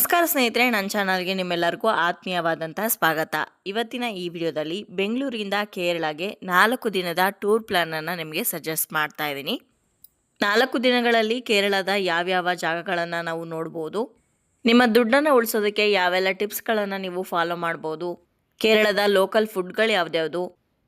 ನಮಸ್ಕಾರ ಸ್ನೇಹಿತರೆ, ನನ್ನ ಚಾನಲ್ಗೆ ನಿಮ್ಮೆಲ್ಲರಿಗೂ ಆತ್ಮೀಯವಾದಂತಹ ಸ್ವಾಗತ. ಇವತ್ತಿನ ಈ ವಿಡಿಯೋದಲ್ಲಿ ಬೆಂಗಳೂರಿಂದ ಕೇರಳಗೆ 4 ದಿನದ ಟೂರ್ ಪ್ಲಾನನ್ನು ನಿಮಗೆ ಸಜೆಸ್ಟ್ ಮಾಡ್ತಾ ಇದ್ದೀನಿ. 4 ದಿನಗಳಲ್ಲಿ ಕೇರಳದ ಯಾವ್ಯಾವ ಜಾಗಗಳನ್ನು ನಾವು ನೋಡ್ಬೋದು, ನಿಮ್ಮ ದುಡ್ಡನ್ನು ಉಳಿಸೋದಕ್ಕೆ ಯಾವೆಲ್ಲ ಟಿಪ್ಸ್ಗಳನ್ನು ನೀವು ಫಾಲೋ ಮಾಡ್ಬೋದು, ಕೇರಳದ ಲೋಕಲ್ ಫುಡ್ಗಳು ಯಾವ್ದ್ಯಾವುದು,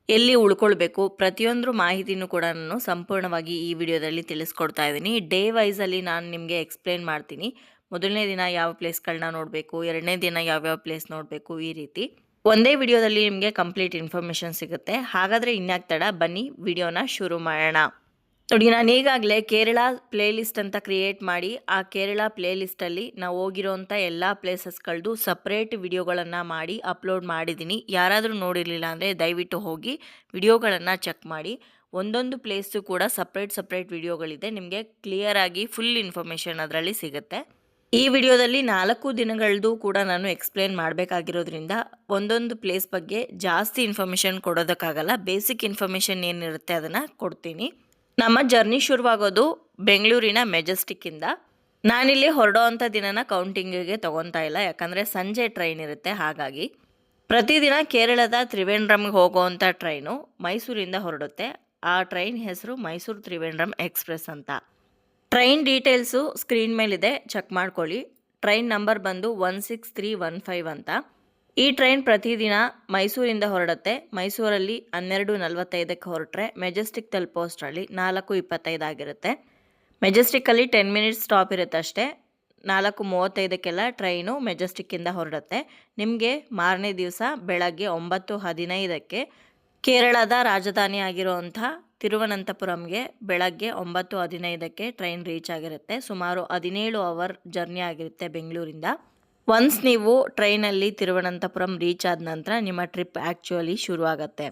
ಎಲ್ಲಿ ಉಳ್ಕೊಳ್ಬೇಕು, ಪ್ರತಿಯೊಂದು ಮಾಹಿತಿನೂ ಕೂಡ ನಾನು ಸಂಪೂರ್ಣವಾಗಿ ಈ ವಿಡಿಯೋದಲ್ಲಿ ತಿಳಿಸ್ಕೊಡ್ತಾ ಇದ್ದೀನಿ. ಡೇ ವೈಸಲ್ಲಿ ನಾನು ನಿಮಗೆ ಎಕ್ಸ್ಪ್ಲೇನ್ ಮಾಡ್ತೀನಿ. ಮೊದಲನೇ ದಿನ ಯಾವ ಪ್ಲೇಸ್ಗಳನ್ನ ನೋಡಬೇಕು, ಎರಡನೇ ದಿನ ಯಾವ್ಯಾವ ಪ್ಲೇಸ್ ನೋಡಬೇಕು, ಈ ರೀತಿ ಒಂದೇ ವಿಡಿಯೋದಲ್ಲಿ ನಿಮಗೆ ಕಂಪ್ಲೀಟ್ ಇನ್ಫಾರ್ಮೇಷನ್ ಸಿಗುತ್ತೆ. ಹಾಗಾದರೆ ಇನ್ಯಾಕ್ ತಡ, ಬನ್ನಿ ವಿಡಿಯೋನ ಶುರು ಮಾಡೋಣ. ನೋಡಿ, ನಾನು ಈಗಾಗಲೇ ಕೇರಳ ಪ್ಲೇಲಿಸ್ಟ್ ಅಂತ ಕ್ರಿಯೇಟ್ ಮಾಡಿ ಆ ಕೇರಳ ಪ್ಲೇಲಿಸ್ಟಲ್ಲಿ ನಾವು ಹೋಗಿರೋಂಥ ಎಲ್ಲ ಪ್ಲೇಸಸ್ಗಳದ್ದು ಸಪ್ರೇಟ್ ವಿಡಿಯೋಗಳನ್ನು ಮಾಡಿ ಅಪ್ಲೋಡ್ ಮಾಡಿದ್ದೀನಿ. ಯಾರಾದರೂ ನೋಡಿರಲಿಲ್ಲ ಅಂದರೆ ದಯವಿಟ್ಟು ಹೋಗಿ ವಿಡಿಯೋಗಳನ್ನು ಚೆಕ್ ಮಾಡಿ. ಒಂದೊಂದು ಪ್ಲೇಸು ಕೂಡ ಸಪ್ರೇಟ್ ವಿಡಿಯೋಗಳಿದೆ, ನಿಮಗೆ ಕ್ಲಿಯರಾಗಿ ಫುಲ್ ಇನ್ಫಾರ್ಮೇಷನ್ ಅದರಲ್ಲಿ ಸಿಗುತ್ತೆ. ಈ ವಿಡಿಯೋದಲ್ಲಿ 4 ದಿನಗಳದ್ದು ಕೂಡ ನಾನು ಎಕ್ಸ್ಪ್ಲೇನ್ ಮಾಡಬೇಕಾಗಿರೋದ್ರಿಂದ ಒಂದೊಂದು ಪ್ಲೇಸ್ ಬಗ್ಗೆ ಜಾಸ್ತಿ ಇನ್ಫಾರ್ಮೇಷನ್ ಕೊಡೋದಕ್ಕಾಗಲ್ಲ. ಬೇಸಿಕ್ ಇನ್ಫಾರ್ಮೇಷನ್ ಏನಿರುತ್ತೆ ಅದನ್ನು ಕೊಡ್ತೀನಿ. ನಮ್ಮ ಜರ್ನಿ ಶುರುವಾಗೋದು ಬೆಂಗಳೂರಿನ ಮೆಜೆಸ್ಟಿಕ್ಕಿಂದ. ನಾನಿಲ್ಲಿ ಹೊರಡೋ ಅಂಥ ದಿನನ ಕೌಂಟಿಂಗಿಗೆ ತೊಗೊತಾ ಇಲ್ಲ, ಯಾಕಂದರೆ ಸಂಜೆ ಟ್ರೈನ್ ಇರುತ್ತೆ. ಹಾಗಾಗಿ ಪ್ರತಿದಿನ ಕೇರಳದ ತ್ರಿವೇಂದ್ರಂಗೆ ಹೋಗೋವಂಥ ಟ್ರೈನು ಮೈಸೂರಿಂದ ಹೊರಡುತ್ತೆ. ಆ ಟ್ರೈನ್ ಹೆಸರು ಮೈಸೂರು ತ್ರಿವೇಂದ್ರಂ ಎಕ್ಸ್ಪ್ರೆಸ್ ಅಂತ. ಟ್ರೈನ್ ಡೀಟೇಲ್ಸು ಸ್ಕ್ರೀನ್ ಮೇಲಿದೆ, ಚೆಕ್ ಮಾಡ್ಕೊಳ್ಳಿ. ಟ್ರೈನ್ ನಂಬರ್ ಬಂದು 16315 ಅಂತ. ಈ ಟ್ರೈನ್ ಪ್ರತಿದಿನ ಮೈಸೂರಿಂದ ಹೊರಡುತ್ತೆ. ಮೈಸೂರಲ್ಲಿ 12:45ಕ್ಕೆ ಹೊರಟ್ರೆ ಮೆಜೆಸ್ಟಿಕ್ ತಲುಪೋಷ್ಟರಲ್ಲಿ 4:25 ಆಗಿರುತ್ತೆ. ಮೆಜೆಸ್ಟಿಕ್ಕಲ್ಲಿ 10 ಮಿನಿಟ್ಸ್ ಸ್ಟಾಪ್ ಇರುತ್ತೆ ಅಷ್ಟೇ. 4:35ಕ್ಕೆಲ್ಲ ಟ್ರೈನು ಮೆಜೆಸ್ಟಿಕ್ಕಿಂದ ಹೊರಡುತ್ತೆ. ನಿಮಗೆ ಮಾರನೇ ದಿವಸ ಬೆಳಗ್ಗೆ 9:15ಕ್ಕೆ ಕೇರಳದ ರಾಜಧಾನಿ ಆಗಿರುವಂಥ ತಿರುವನಂತಪುರಂಗೆ ಬೆಳಗ್ಗೆ 9:15ಕ್ಕೆ ಟ್ರೈನ್ ರೀಚ್ ಆಗಿರುತ್ತೆ. ಸುಮಾರು 17 ಅವರ್ ಜರ್ನಿ ಆಗಿರುತ್ತೆ ಬೆಂಗಳೂರಿಂದ. ಒನ್ಸ್ ನೀವು ಟ್ರೈನಲ್ಲಿ ತಿರುವನಂತಪುರಂ ರೀಚ್ ಆದ ನಂತರ ನಿಮ್ಮ ಟ್ರಿಪ್ ಆ್ಯಕ್ಚುಲಿ ಶುರುವಾಗುತ್ತೆ.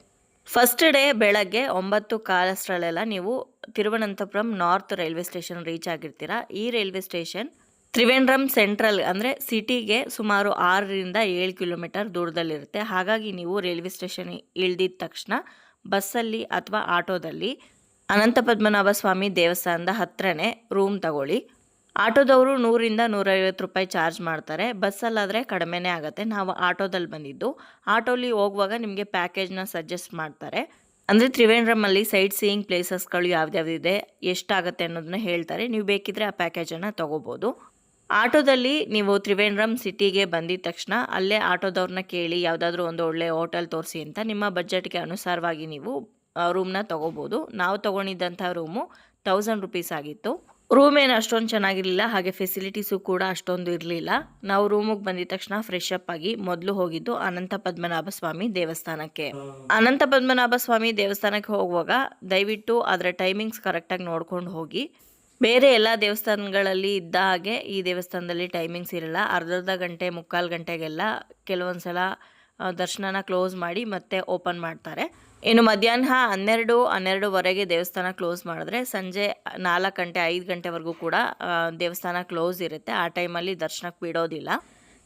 ಫಸ್ಟ್ ಡೇ ಬೆಳಗ್ಗೆ 9:15 ನೀವು Thiruvananthapuram north railway station reach ಆಗಿರ್ತೀರ. ಈ ರೈಲ್ವೆ ಸ್ಟೇಷನ್ ತ್ರಿವೇಂದ್ರಂ ಸೆಂಟ್ರಲ್ ಅಂದರೆ ಸಿಟಿಗೆ ಸುಮಾರು 6ರಿಂದ 7 ಕಿಲೋಮೀಟರ್ ದೂರದಲ್ಲಿರುತ್ತೆ. ಹಾಗಾಗಿ ನೀವು ರೈಲ್ವೆ ಸ್ಟೇಷನ್ ಇಳಿದಿದ್ದ ತಕ್ಷಣ ಬಸ್ಸಲ್ಲಿ ಅಥವಾ ಆಟೋದಲ್ಲಿ ಅನಂತ ಪದ್ಮನಾಭ ಸ್ವಾಮಿ ದೇವಸ್ಥಾನದ ಹತ್ರನೇ ರೂಮ್ ತಗೊಳ್ಳಿ. ಆಟೋದವರು 100ರಿಂದ 150 ರೂಪಾಯಿ ಚಾರ್ಜ್ ಮಾಡ್ತಾರೆ. ಬಸ್ಸಲ್ಲಾದರೆ ಕಡಿಮೆನೇ ಆಗುತ್ತೆ. ನಾವು ಆಟೋದಲ್ಲಿ ಬಂದಿದ್ದು. ಆಟೋಲಿ ಹೋಗುವಾಗ ನಿಮಗೆ ಪ್ಯಾಕೇಜ್ನ ಸಜೆಸ್ಟ್ ಮಾಡ್ತಾರೆ. ಅಂದರೆ ತ್ರಿವೇಂದ್ರಮಲ್ಲಿ ಸೈಟ್ ಸೀಯಿಂಗ್ ಪ್ಲೇಸಸ್ಗಳು ಯಾವ್ದ್ಯಾವ್ದಿದೆ, ಎಷ್ಟಾಗುತ್ತೆ ಅನ್ನೋದನ್ನ ಹೇಳ್ತಾರೆ. ನೀವು ಬೇಕಿದ್ರೆ ಆ ಪ್ಯಾಕೇಜನ್ನು ತೊಗೋಬೋದು. ಆಟೋದಲ್ಲಿ ನೀವು ತ್ರಿವೇಂದ್ರಂ ಸಿಟಿಗೆ ಬಂದಿದ ತಕ್ಷಣ ಅಲ್ಲೇ ಆಟೋದವ್ರನ್ನ ಕೇಳಿ ಯಾವುದಾದ್ರೂ ಒಂದು ಒಳ್ಳೆ ಹೋಟೆಲ್ ತೋರಿಸಿ ಅಂತ. ನಿಮ್ಮ ಬಜೆಟ್ಗೆ ಅನುಸಾರವಾಗಿ ನೀವು ರೂಮ್ನ ತೊಗೋಬೋದು. ನಾವು ತೊಗೊಂಡಿದ್ದಂಥ ರೂಮು 1000 ರೂಪೀಸ್ ಆಗಿತ್ತು. ರೂಮ್ ಏನು ಅಷ್ಟೊಂದು ಚೆನ್ನಾಗಿರಲಿಲ್ಲ, ಹಾಗೆ ಫೆಸಿಲಿಟೀಸು ಕೂಡ ಅಷ್ಟೊಂದು ಇರಲಿಲ್ಲ. ನಾವು ರೂಮಿಗೆ ಬಂದಿದ ತಕ್ಷಣ ಫ್ರೆಶ್ ಅಪ್ ಆಗಿ ಮೊದಲು ಹೋಗಿದ್ದು ಅನಂತ ಪದ್ಮನಾಭ ಸ್ವಾಮಿ ದೇವಸ್ಥಾನಕ್ಕೆ. ಅನಂತ ಪದ್ಮನಾಭ ಸ್ವಾಮಿ ದೇವಸ್ಥಾನಕ್ಕೆ ಹೋಗುವಾಗ ದಯವಿಟ್ಟು ಅದರ ಟೈಮಿಂಗ್ಸ್ ಕರೆಕ್ಟಾಗಿ ನೋಡ್ಕೊಂಡು ಹೋಗಿ. ಬೇರೆ ಎಲ್ಲ ದೇವಸ್ಥಾನಗಳಲ್ಲಿ ಇದ್ದ ಹಾಗೆ ಈ ದೇವಸ್ಥಾನದಲ್ಲಿ ಟೈಮಿಂಗ್ಸ್ ಇರಲ್ಲ. ಅರ್ಧ ಗಂಟೆ ಮುಕ್ಕಾಲು ಗಂಟೆಗೆಲ್ಲ ಕೆಲವೊಂದು ಸಲ ದರ್ಶನನ ಕ್ಲೋಸ್ ಮಾಡಿ ಮತ್ತೆ ಓಪನ್ ಮಾಡ್ತಾರೆ. ಇನ್ನು ಮಧ್ಯಾಹ್ನ 12:30ವರೆಗೆ ದೇವಸ್ಥಾನ ಕ್ಲೋಸ್ ಮಾಡಿದ್ರೆ ಸಂಜೆ 4 ಗಂಟೆ 5 ಗಂಟೆವರೆಗೂ ಕೂಡ ದೇವಸ್ಥಾನ ಕ್ಲೋಸ್ ಇರುತ್ತೆ. ಆ ಟೈಮಲ್ಲಿ ದರ್ಶನಕ್ಕೆ ಬಿಡೋದಿಲ್ಲ.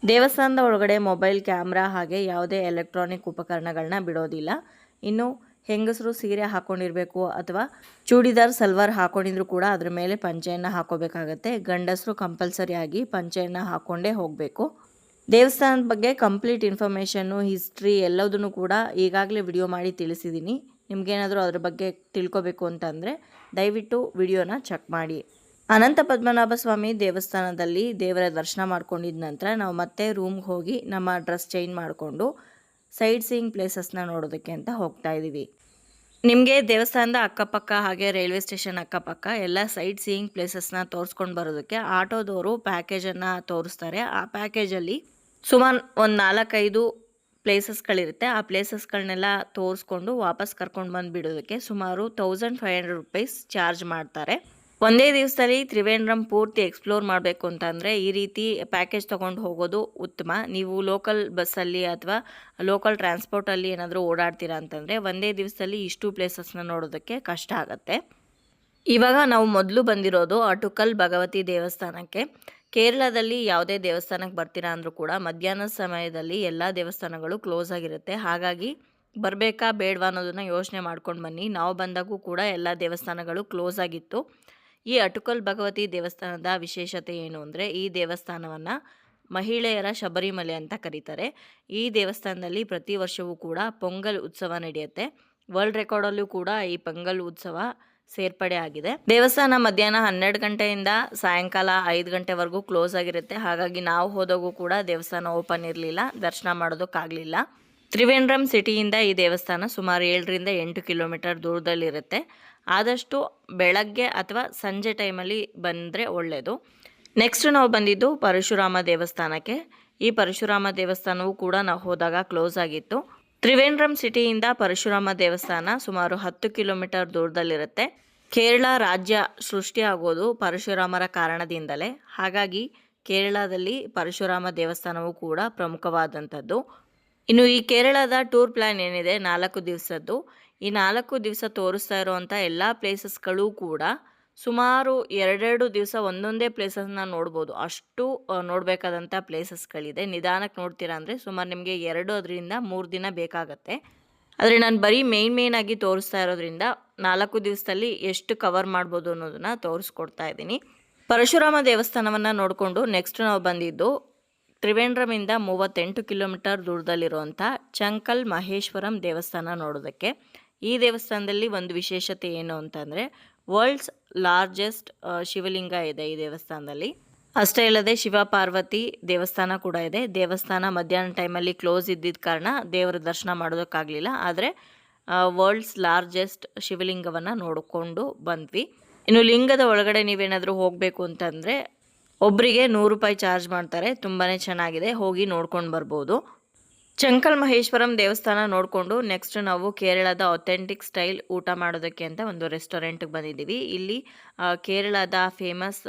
ದೇವಸ್ಥಾನದ ಒಳಗಡೆ ಮೊಬೈಲ್ ಕ್ಯಾಮ್ರಾ ಹಾಗೆ ಯಾವುದೇ ಎಲೆಕ್ಟ್ರಾನಿಕ್ ಉಪಕರಣಗಳನ್ನ ಬಿಡೋದಿಲ್ಲ. ಇನ್ನು ಹೆಂಗಸರು ಸೀರೆ ಹಾಕ್ಕೊಂಡಿರಬೇಕು ಅಥವಾ ಚೂಡಿದಾರ್ ಸಲ್ವಾರ್ ಹಾಕ್ಕೊಂಡಿದ್ರು ಕೂಡ ಅದ್ರ ಮೇಲೆ ಪಂಚೆಯನ್ನು ಹಾಕೋಬೇಕಾಗತ್ತೆ. ಗಂಡಸರು ಕಂಪಲ್ಸರಿಯಾಗಿ ಪಂಚೆಯನ್ನು ಹಾಕ್ಕೊಂಡೇ ಹೋಗಬೇಕು. ದೇವಸ್ಥಾನದ ಬಗ್ಗೆ ಕಂಪ್ಲೀಟ್ ಇನ್ಫಾರ್ಮೇಷನ್ನು, ಹಿಸ್ಟ್ರಿ ಎಲ್ಲದನ್ನು ಕೂಡ ಈಗಾಗಲೇ ವಿಡಿಯೋ ಮಾಡಿ ತಿಳಿಸಿದ್ದೀನಿ. ನಿಮಗೇನಾದರೂ ಅದ್ರ ಬಗ್ಗೆ ತಿಳ್ಕೊಬೇಕು ಅಂತಂದರೆ ದಯವಿಟ್ಟು ವಿಡಿಯೋನ ಚೆಕ್ ಮಾಡಿ. ಅನಂತ ಪದ್ಮನಾಭ ಸ್ವಾಮಿ ದೇವಸ್ಥಾನದಲ್ಲಿ ದೇವರ ದರ್ಶನ ಮಾಡ್ಕೊಂಡಿದ ನಂತರ ನಾವು ಮತ್ತೆ ರೂಮ್ಗೆ ಹೋಗಿ ನಮ್ಮ ಡ್ರೆಸ್ ಚೇಂಜ್ ಮಾಡಿಕೊಂಡು ಸೈಟ್ ಸೀಯಿಂಗ್ ಪ್ಲೇಸಸ್ನ ನೋಡೋದಕ್ಕೆ ಅಂತ ಹೋಗ್ತಾ ಇದ್ದೀವಿ. ನಿಮಗೆ ದೇವಸ್ಥಾನದ ಅಕ್ಕಪಕ್ಕ ಹಾಗೆ ರೈಲ್ವೆ ಸ್ಟೇಷನ್ ಅಕ್ಕಪಕ್ಕ ಎಲ್ಲ ಸೈಟ್ ಸೀಯಿಂಗ್ ಪ್ಲೇಸಸ್ನ ತೋರಿಸ್ಕೊಂಡು ಬರೋದಕ್ಕೆ ಆಟೋದವರು ಪ್ಯಾಕೇಜನ್ನು ತೋರಿಸ್ತಾರೆ. ಆ ಪ್ಯಾಕೇಜಲ್ಲಿ ಸುಮಾರು ಒಂದು 4-5 ಪ್ಲೇಸಸ್ಗಳಿರುತ್ತೆ. ಆ ಪ್ಲೇಸಸ್ಗಳನ್ನೆಲ್ಲ ತೋರಿಸ್ಕೊಂಡು ವಾಪಸ್ ಕರ್ಕೊಂಡು ಬಂದು ಬಿಡೋದಕ್ಕೆ ಸುಮಾರು 1500 ರೂಪೀಸ್ ಚಾರ್ಜ್ ಮಾಡ್ತಾರೆ. ಒಂದೇ ದಿವಸದಲ್ಲಿ ತ್ರಿವೇಂದ್ರಂ ಪೂರ್ತಿ ಎಕ್ಸ್ಪ್ಲೋರ್ ಮಾಡಬೇಕು ಅಂತಂದರೆ ಈ ರೀತಿ ಪ್ಯಾಕೇಜ್ ತೊಗೊಂಡು ಹೋಗೋದು ಉತ್ತಮ. ನೀವು ಲೋಕಲ್ ಬಸ್ಸಲ್ಲಿ ಅಥವಾ ಲೋಕಲ್ ಟ್ರಾನ್ಸ್ಪೋರ್ಟಲ್ಲಿ ಏನಾದರೂ ಓಡಾಡ್ತೀರಾ ಅಂತಂದರೆ ಒಂದೇ ದಿವಸದಲ್ಲಿ ಇಷ್ಟು ಪ್ಲೇಸಸ್ನ ನೋಡೋದಕ್ಕೆ ಕಷ್ಟ ಆಗುತ್ತೆ. ಇವಾಗ ನಾವು ಮೊದಲು ಬಂದಿರೋದು ಅಟುಕಲ್ ಭಗವತಿ ದೇವಸ್ಥಾನಕ್ಕೆ. ಕೇರಳದಲ್ಲಿ ಯಾವುದೇ ದೇವಸ್ಥಾನಕ್ಕೆ ಬರ್ತೀರಾ ಅಂದರೂ ಕೂಡ ಮಧ್ಯಾಹ್ನದ ಸಮಯದಲ್ಲಿ ಎಲ್ಲ ದೇವಸ್ಥಾನಗಳು ಕ್ಲೋಸ್ ಆಗಿರುತ್ತೆ. ಹಾಗಾಗಿ ಬರಬೇಕಾ ಬೇಡವಾ ಅನ್ನೋದನ್ನು ಯೋಚನೆ ಮಾಡ್ಕೊಂಡು ಬನ್ನಿ. ನಾವು ಬಂದಾಗೂ ಕೂಡ ಎಲ್ಲ ದೇವಸ್ಥಾನಗಳು ಕ್ಲೋಸ್ ಆಗಿತ್ತು. ಈ ಅಟುಕಲ್ ಭಗವತಿ ದೇವಸ್ಥಾನದ ವಿಶೇಷತೆ ಏನು ಅಂದರೆ ಈ ದೇವಸ್ಥಾನವನ್ನು ಮಹಿಳೆಯರ ಶಬರಿಮಲೆ ಅಂತ ಕರೀತಾರೆ. ಈ ದೇವಸ್ಥಾನದಲ್ಲಿ ಪ್ರತಿ ವರ್ಷವೂ ಕೂಡ ಪೊಂಗಲ್ ಉತ್ಸವ ನಡೆಯುತ್ತೆ. ವರ್ಲ್ಡ್ ರೆಕಾರ್ಡಲ್ಲೂ ಕೂಡ ಈ ಪೊಂಗಲ್ ಉತ್ಸವ ಸೇರ್ಪಡೆ ಆಗಿದೆ. ದೇವಸ್ಥಾನ ಮಧ್ಯಾಹ್ನ 12 ಗಂಟೆಯಿಂದ ಸಾಯಂಕಾಲ 5 ಗಂಟೆವರೆಗೂ ಕ್ಲೋಸ್ ಆಗಿರುತ್ತೆ. ಹಾಗಾಗಿ ನಾವು ಹೋದಾಗೂ ಕೂಡ ದೇವಸ್ಥಾನ ಓಪನ್ ಇರಲಿಲ್ಲ, ದರ್ಶನ ಮಾಡೋದಕ್ಕಾಗಲಿಲ್ಲ. ತ್ರಿವೇಂದ್ರಂ ಸಿಟಿಯಿಂದ ಈ ದೇವಸ್ಥಾನ ಸುಮಾರು 7ರಿಂದ 8 ಕಿಲೋಮೀಟರ್ ದೂರದಲ್ಲಿರುತ್ತೆ. ಆದಷ್ಟು ಬೆಳಗ್ಗೆ ಅಥವಾ ಸಂಜೆ ಟೈಮಲ್ಲಿ ಬಂದರೆ ಒಳ್ಳೆಯದು. ನೆಕ್ಸ್ಟ್ ನಾವು ಬಂದಿದ್ದು ಪರಶುರಾಮ ದೇವಸ್ಥಾನಕ್ಕೆ. ಈ ಪರಶುರಾಮ ದೇವಸ್ಥಾನವೂ ಕೂಡ ನಾವು ಹೋದಾಗ ಕ್ಲೋಸ್ ಆಗಿತ್ತು. ತ್ರಿವೇಂದ್ರಂ ಸಿಟಿಯಿಂದ ಪರಶುರಾಮ ದೇವಸ್ಥಾನ ಸುಮಾರು 10 ಕಿಲೋಮೀಟರ್ ದೂರದಲ್ಲಿರುತ್ತೆ. ಕೇರಳ ರಾಜ್ಯ ಸೃಷ್ಟಿಯಾಗೋದು ಪರಶುರಾಮರ ಕಾರಣದಿಂದಲೇ. ಹಾಗಾಗಿ ಕೇರಳದಲ್ಲಿ ಪರಶುರಾಮ ದೇವಸ್ಥಾನವೂ ಕೂಡ ಪ್ರಮುಖವಾದಂಥದ್ದು. ಇನ್ನು ಈ ಕೇರಳದ ಟೂರ್ ಪ್ಲ್ಯಾನ್ ಏನಿದೆ 4 ದಿವಸದ್ದು, ಈ 4 ದಿವಸ ತೋರಿಸ್ತಾ ಇರೋವಂಥ ಎಲ್ಲ ಪ್ಲೇಸಸ್ಗಳು ಕೂಡ ಸುಮಾರು 2 ದಿವಸ ಒಂದೊಂದೇ ಪ್ಲೇಸಸ್ನ ನೋಡ್ಬೋದು. ಅಷ್ಟು ನೋಡಬೇಕಾದಂಥ ಪ್ಲೇಸಸ್ಗಳಿದೆ. ನಿಧಾನಕ್ಕೆ ನೋಡ್ತೀರಾ ಅಂದರೆ ಸುಮಾರು ನಿಮಗೆ 2 ರಿಂದ 3 ದಿನ ಬೇಕಾಗತ್ತೆ. ಆದರೆ ನಾನು ಬರೀ ಮೇನ್ ಆಗಿ ತೋರಿಸ್ತಾ ಇರೋದ್ರಿಂದ 4 ದಿವಸದಲ್ಲಿ ಎಷ್ಟು ಕವರ್ ಮಾಡ್ಬೋದು ಅನ್ನೋದನ್ನು ತೋರಿಸ್ಕೊಡ್ತಾ ಇದ್ದೀನಿ. ಪರಶುರಾಮ ದೇವಸ್ಥಾನವನ್ನು ನೋಡಿಕೊಂಡು ನೆಕ್ಸ್ಟ್ ನಾವು ಬಂದಿದ್ದು ತ್ರಿವೇಂದ್ರಮಿಂದ 38 ಕಿಲೋಮೀಟರ್ ದೂರದಲ್ಲಿರುವಂಥ ಚಂಕಲ್ ಮಹೇಶ್ವರಂ ದೇವಸ್ಥಾನ ನೋಡೋದಕ್ಕೆ. ಈ ದೇವಸ್ಥಾನದಲ್ಲಿ ಒಂದು ವಿಶೇಷತೆ ಏನು ಅಂತಂದರೆ ವರ್ಲ್ಡ್ಸ್ ಲಾರ್ಜೆಸ್ಟ್ ಶಿವಲಿಂಗ ಇದೆ ಈ ದೇವಸ್ಥಾನದಲ್ಲಿ. ಅಷ್ಟೇ ಅಲ್ಲದೆ ಶಿವ ಪಾರ್ವತಿ ದೇವಸ್ಥಾನ ಕೂಡ ಇದೆ. ದೇವಸ್ಥಾನ ಮಧ್ಯಾಹ್ನ ಟೈಮಲ್ಲಿ ಕ್ಲೋಸ್ ಇದ್ದಿದ್ದ ಕಾರಣ ದೇವರ ದರ್ಶನ ಮಾಡೋದಕ್ಕಾಗಲಿಲ್ಲ. ಆದರೆ ವರ್ಲ್ಡ್ಸ್ ಲಾರ್ಜೆಸ್ಟ್ ಶಿವಲಿಂಗವನ್ನು ನೋಡಿಕೊಂಡು ಬಂದ್ವಿ. ಇನ್ನು ಲಿಂಗದ ಒಳಗಡೆ ನೀವೇನಾದರೂ ಹೋಗಬೇಕು ಅಂತಂದರೆ ಒಬ್ಬರಿಗೆ 100 ರೂಪಾಯಿ ಚಾರ್ಜ್ ಮಾಡ್ತಾರೆ. ತುಂಬಾ ಚೆನ್ನಾಗಿದೆ, ಹೋಗಿ ನೋಡ್ಕೊಂಡು ಬರ್ಬೋದು. ಚಂಕಲ್ ಮಹೇಶ್ವರಂ ದೇವಸ್ಥಾನ ನೋಡಿಕೊಂಡು ನೆಕ್ಸ್ಟ್ ನಾವು ಕೇರಳದ ಅಥೆಂಟಿಕ್ ಸ್ಟೈಲ್ ಊಟ ಮಾಡೋದಕ್ಕೆ ಅಂತ ಒಂದು ರೆಸ್ಟೋರೆಂಟ್ಗೆ ಬಂದಿದ್ದೀವಿ. ಇಲ್ಲಿ ಕೇರಳದ ಫೇಮಸ್